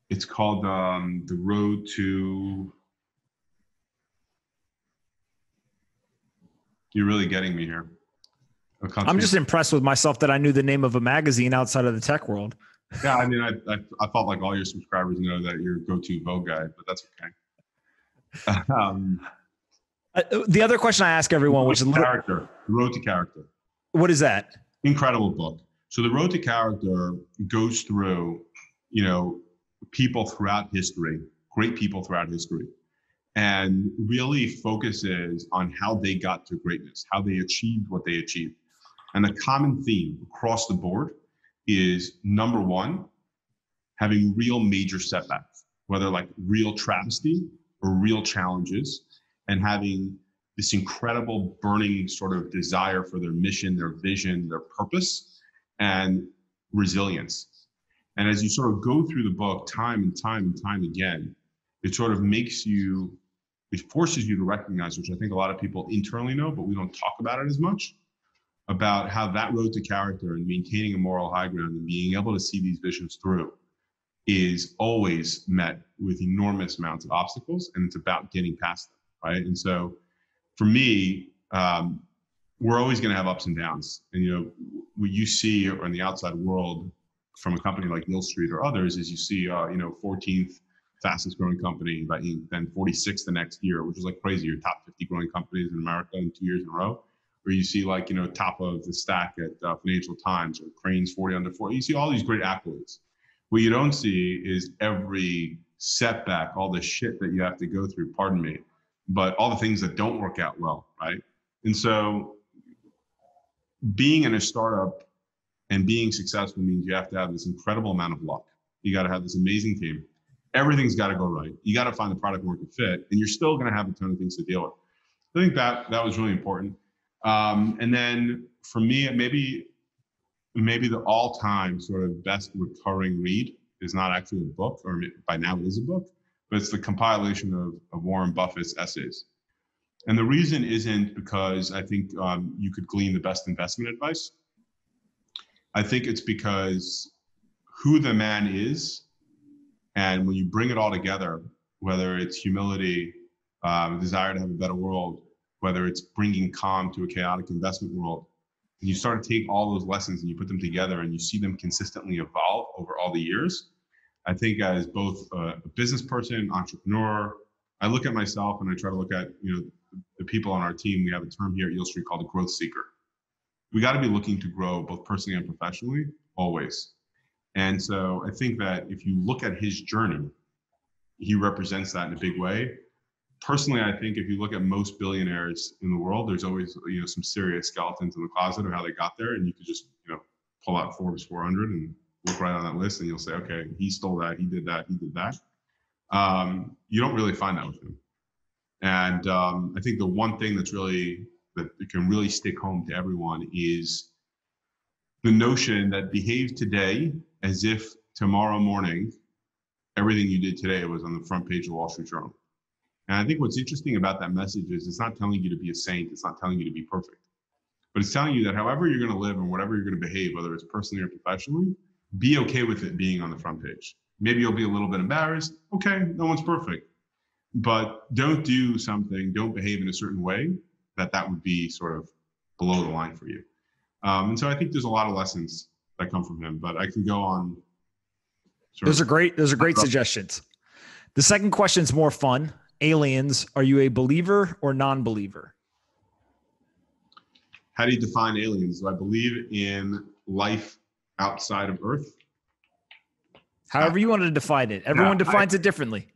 it's called The Road to. You're really getting me here. I'm just impressed with myself that I knew the name of a magazine outside of the tech world. Yeah, I mean, I felt like all your subscribers know that you're a go-to Vogue guy, but that's okay. The other question I ask everyone, which is The Road to Character. What is that? Incredible book. So The Road to Character goes through, people throughout history, great people throughout history, and really focuses on how they got to greatness, how they achieved what they achieved. And the common theme across the board is, number one, having real major setbacks, whether like real travesty or real challenges, and having this incredible burning sort of desire for their mission, their vision, their purpose, and resilience. And as you sort of go through the book time and time again, it sort of it forces you to recognize, which I think a lot of people internally know, but we don't talk about it as much, about how that road to character and maintaining a moral high ground and being able to see these visions through is always met with enormous amounts of obstacles, and it's about getting past them, right? And so for me, we're always going to have ups and downs. And, what you see in the outside world from a company like YieldStreet or others is you see, 14th fastest growing company by Inc., then 46th the next year, which is like crazy. Your top 50 growing companies in America in 2 years in a row. Or you see top of the stack at Financial Times, or Crane's 40 under 40. You see all these great accolades. What you don't see is every setback, all the shit that you have to go through, pardon me, but all the things that don't work out well, right? And so being in a startup and being successful means you have to have this incredible amount of luck. You got to have this amazing team. Everything's got to go right. You got to find the product market fit, and you're still going to have a ton of things to deal with. I think that was really important. And then for me, maybe the all-time sort of best recurring read is not actually a book, or by now it is a book, but it's the compilation of Warren Buffett's essays. And the reason isn't because I think you could glean the best investment advice. I think it's because who the man is, and when you bring it all together, whether it's humility, desire to have a better world, whether it's bringing calm to a chaotic investment world, and you start to take all those lessons and you put them together and you see them consistently evolve over all the years. I think as both a business person, entrepreneur, I look at myself and I try to look at, the people on our team. We have a term here at YieldStreet called a growth seeker. We got to be looking to grow both personally and professionally, always. And so I think that if you look at his journey, he represents that in a big way. Personally, I think if you look at most billionaires in the world, there's always some serious skeletons in the closet of how they got there, and you could just pull out Forbes 400 and look right on that list, and you'll say, okay, he stole that, he did that, he did that. You don't really find that with him, and I think the one thing that can really stick home to everyone is the notion that behave today as if tomorrow morning everything you did today was on the front page of Wall Street Journal. And I think what's interesting about that message is it's not telling you to be a saint. It's not telling you to be perfect. But it's telling you that however you're going to live and whatever you're going to behave, whether it's personally or professionally, be okay with it being on the front page. Maybe you'll be a little bit embarrassed. Okay, no one's perfect. But don't behave in a certain way that would be sort of below the line for you. And so I think there's a lot of lessons that come from him, but I can go on. Those are great suggestions. The second question is more fun. Aliens, are you a believer or non-believer? How do you define aliens? Do I believe in life outside of Earth? However you want to define it. Everyone defines it differently.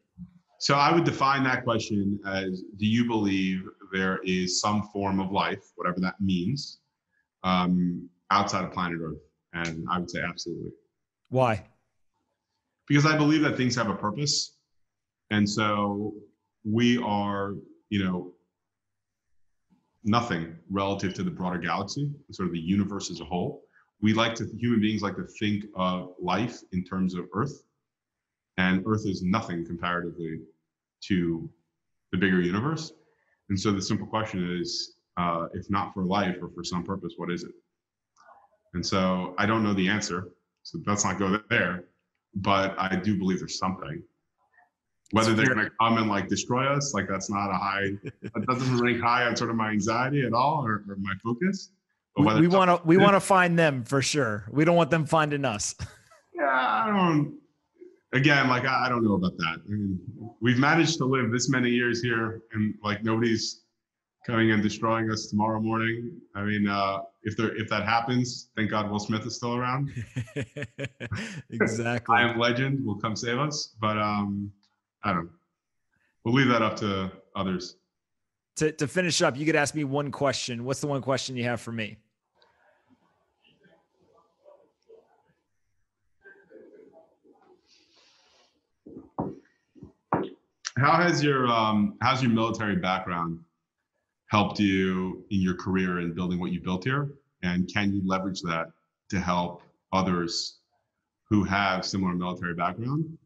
So I would define that question as, do you believe there is some form of life, whatever that means, outside of planet Earth? And I would say absolutely. Why? Because I believe that things have a purpose. And so we are, nothing relative to the broader galaxy, sort of the universe as a whole. Human beings like to think of life in terms of Earth, and Earth is nothing comparatively to the bigger universe. And so the simple question is, if not for life or for some purpose, what is it? And so I don't know the answer, so let's not go there, but I do believe there's something. Whether they're going to come and destroy us, that's not that doesn't rank high on sort of my anxiety at all or my focus. But we want to find them for sure. We don't want them finding us. Yeah, I don't know about that. I mean, we've managed to live this many years here, and nobody's coming and destroying us tomorrow morning. I mean, if that happens, thank God Will Smith is still around. Exactly. I Am Legend will come save us, but I don't know. We'll leave that up to others. To finish up, you could ask me one question. What's the one question you have for me? How's your military background helped you in your career in building what you built here? And can you leverage that to help others who have similar military background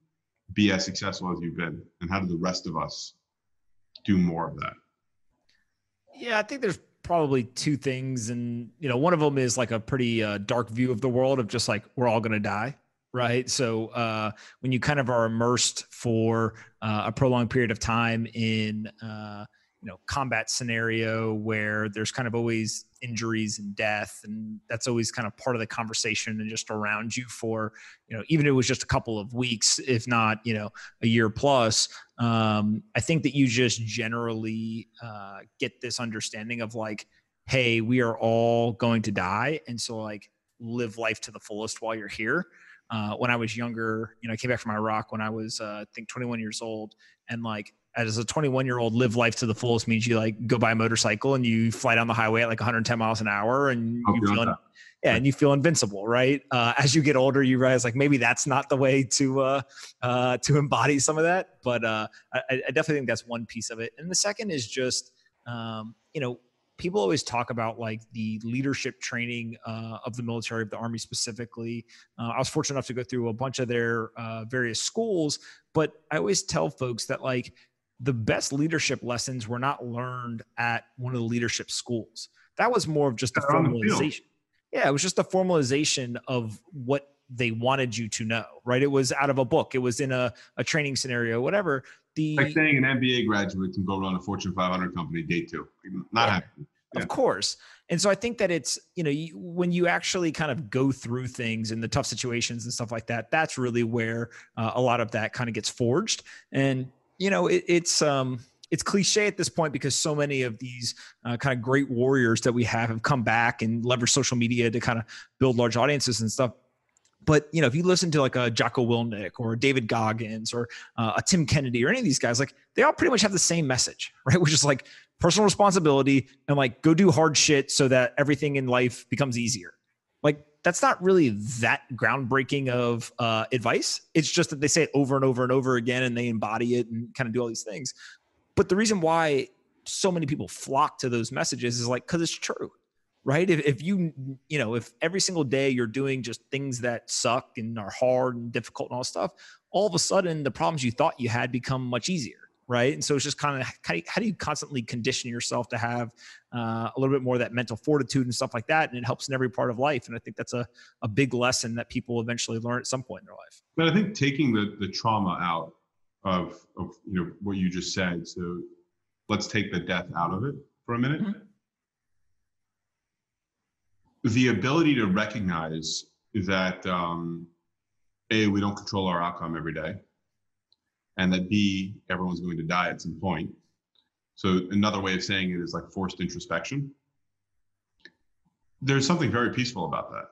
be as successful as you've been? And how do the rest of us do more of that? Yeah, I think there's probably two things. And, one of them is a pretty dark view of the world of just we're all going to die. Right. So when you kind of are immersed for a prolonged period of time in, combat scenario where there's kind of always injuries and death, and that's always kind of part of the conversation and just around you for, even if it was just a couple of weeks, if not, a year plus, I think that you just generally get this understanding of hey, we are all going to die. And so live life to the fullest while you're here. When I was younger, I came back from Iraq when I was, I think 21 years old. And as a 21-year-old, live life to the fullest means you go buy a motorcycle and you fly down the highway at 110 miles an hour and and you feel invincible, right? As you get older, you realize maybe that's not the way to embody some of that. But I definitely think that's one piece of it. And the second is just, people always talk about like the leadership training of the military, of the Army specifically. I was fortunate enough to go through a bunch of their various schools, but I always tell folks that like the best leadership lessons were not learned at one of the leadership schools. That was more of just a formalization. Yeah, it was just a formalization of what they wanted you to know, right? It was out of a book. It was in a training scenario, whatever. Like saying an MBA graduate can go run a Fortune 500 company day two. Not happening. Yeah. Of course. And so I think that it's, when you actually kind of go through things in the tough situations and stuff like that, that's really where a lot of that kind of gets forged. And, it's cliche at this point because so many of these kind of great warriors that we have come back and leverage social media to kind of build large audiences and stuff. But, if you listen to like a Jocko Willink or David Goggins or a Tim Kennedy or any of these guys, like they all pretty much have the same message, right? Which is like personal responsibility and like go do hard shit so that everything in life becomes easier. Like that's not really that groundbreaking of advice. It's just that they say it over and over and over again and they embody it and kind of do all these things. But the reason why so many people flock to those messages is like, because it's true. Right. If every single day you're doing just things that suck and are hard and difficult and all stuff, all of a sudden the problems you thought you had become much easier. Right. And so it's just kind of how do you constantly condition yourself to have a little bit more of that mental fortitude and stuff like that. And it helps in every part of life. And I think that's a big lesson that people eventually learn at some point in their life. But I think taking the trauma out of what you just said. So let's take the death out of it for a minute. Mm-hmm. The ability to recognize that A, we don't control our outcome every day, and that B, everyone's going to die at some point. So another way of saying it is like forced introspection. There's something very peaceful about that.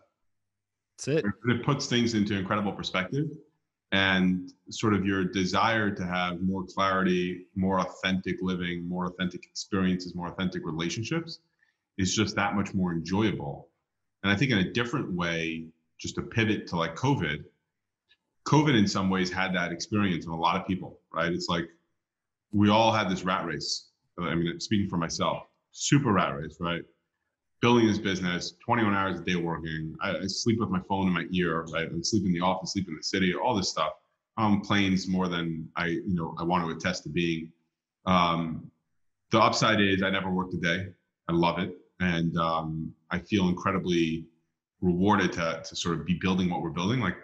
That's it. It puts things into incredible perspective, and sort of your desire to have more clarity, more authentic living, more authentic experiences, more authentic relationships is just that much more enjoyable. And I think in a different way, just to pivot to like COVID in some ways had that experience in a lot of people, right? It's like we all had this rat race. I mean, speaking for myself, super rat race, right? Building this business, 21 hours a day working. I sleep with my phone in my ear, right? I sleep in the office, sleep in the city, all this stuff. I'm on planes more than I want to attest to being. The upside is I never worked a day. I love it. And I feel incredibly rewarded to sort of be building what we're building, like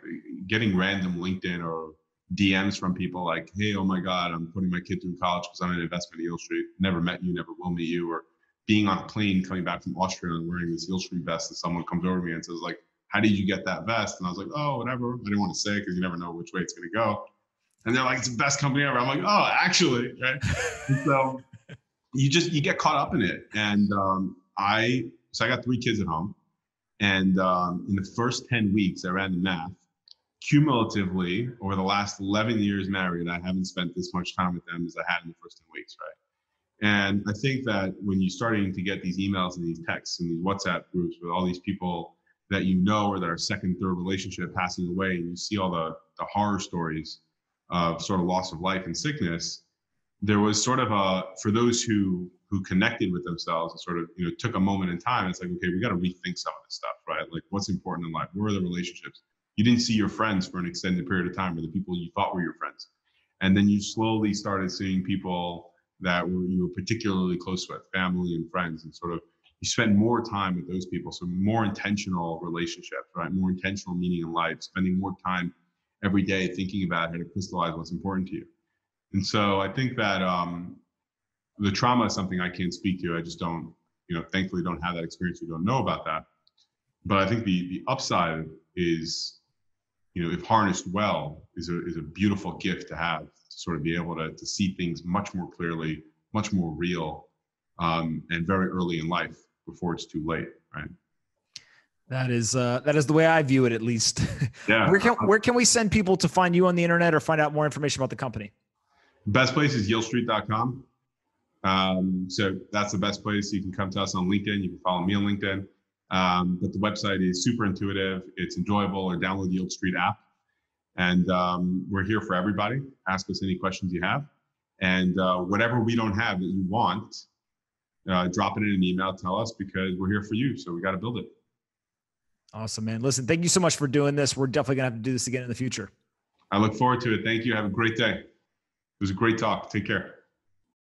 getting random LinkedIn or DMs from people like, hey, oh my God, I'm putting my kid through college because I'm an investment at YieldStreet. Never met you, never will meet you. Or being on a plane coming back from Austria and wearing this YieldStreet vest and someone comes over to me and says like, how did you get that vest? And I was like, oh, whatever. I didn't want to say because you never know which way it's going to go. And they're like, it's the best company ever. I'm like, oh, actually, right? And so you get caught up in it. And I got 3 kids at home. And in the first 10 weeks, I ran the math. Cumulatively, over the last 11 years married, I haven't spent this much time with them as I had in the first 10 weeks, right? And I think that when you're starting to get these emails and these texts and these WhatsApp groups with all these people that you know or that are second, third relationship passing away, and you see all the horror stories of sort of loss of life and sickness, there was sort of for those who connected with themselves and sort of, took a moment in time, it's like, okay, we got to rethink some of this stuff, right? Like what's important in life? Where are the relationships? You didn't see your friends for an extended period of time, or the people you thought were your friends. And then you slowly started seeing people that you were particularly close with, family and friends, and sort of you spend more time with those people. So more intentional relationships, right? More intentional meaning in life, spending more time every day thinking about how to crystallize what's important to you. And so I think that the trauma is something I can't speak to. I just don't, thankfully don't have that experience. We don't know about that. But I think the upside is, if harnessed well, is a beautiful gift to have, to sort of be able to see things much more clearly, much more real, and very early in life before it's too late, right? That is the way I view it, at least. Yeah. Where can we send people to find you on the internet or find out more information about the company? Best place is YieldStreet.com. So that's the best place. You can come to us on LinkedIn. You can follow me on LinkedIn. But the website is super intuitive. It's enjoyable. Or download the YieldStreet app. And we're here for everybody. Ask us any questions you have. And whatever we don't have that you want, drop it in an email, tell us, because we're here for you. So we got to build it. Awesome, man. Listen, thank you so much for doing this. We're definitely going to have to do this again in the future. I look forward to it. Thank you. Have a great day. It was a great talk. Take care.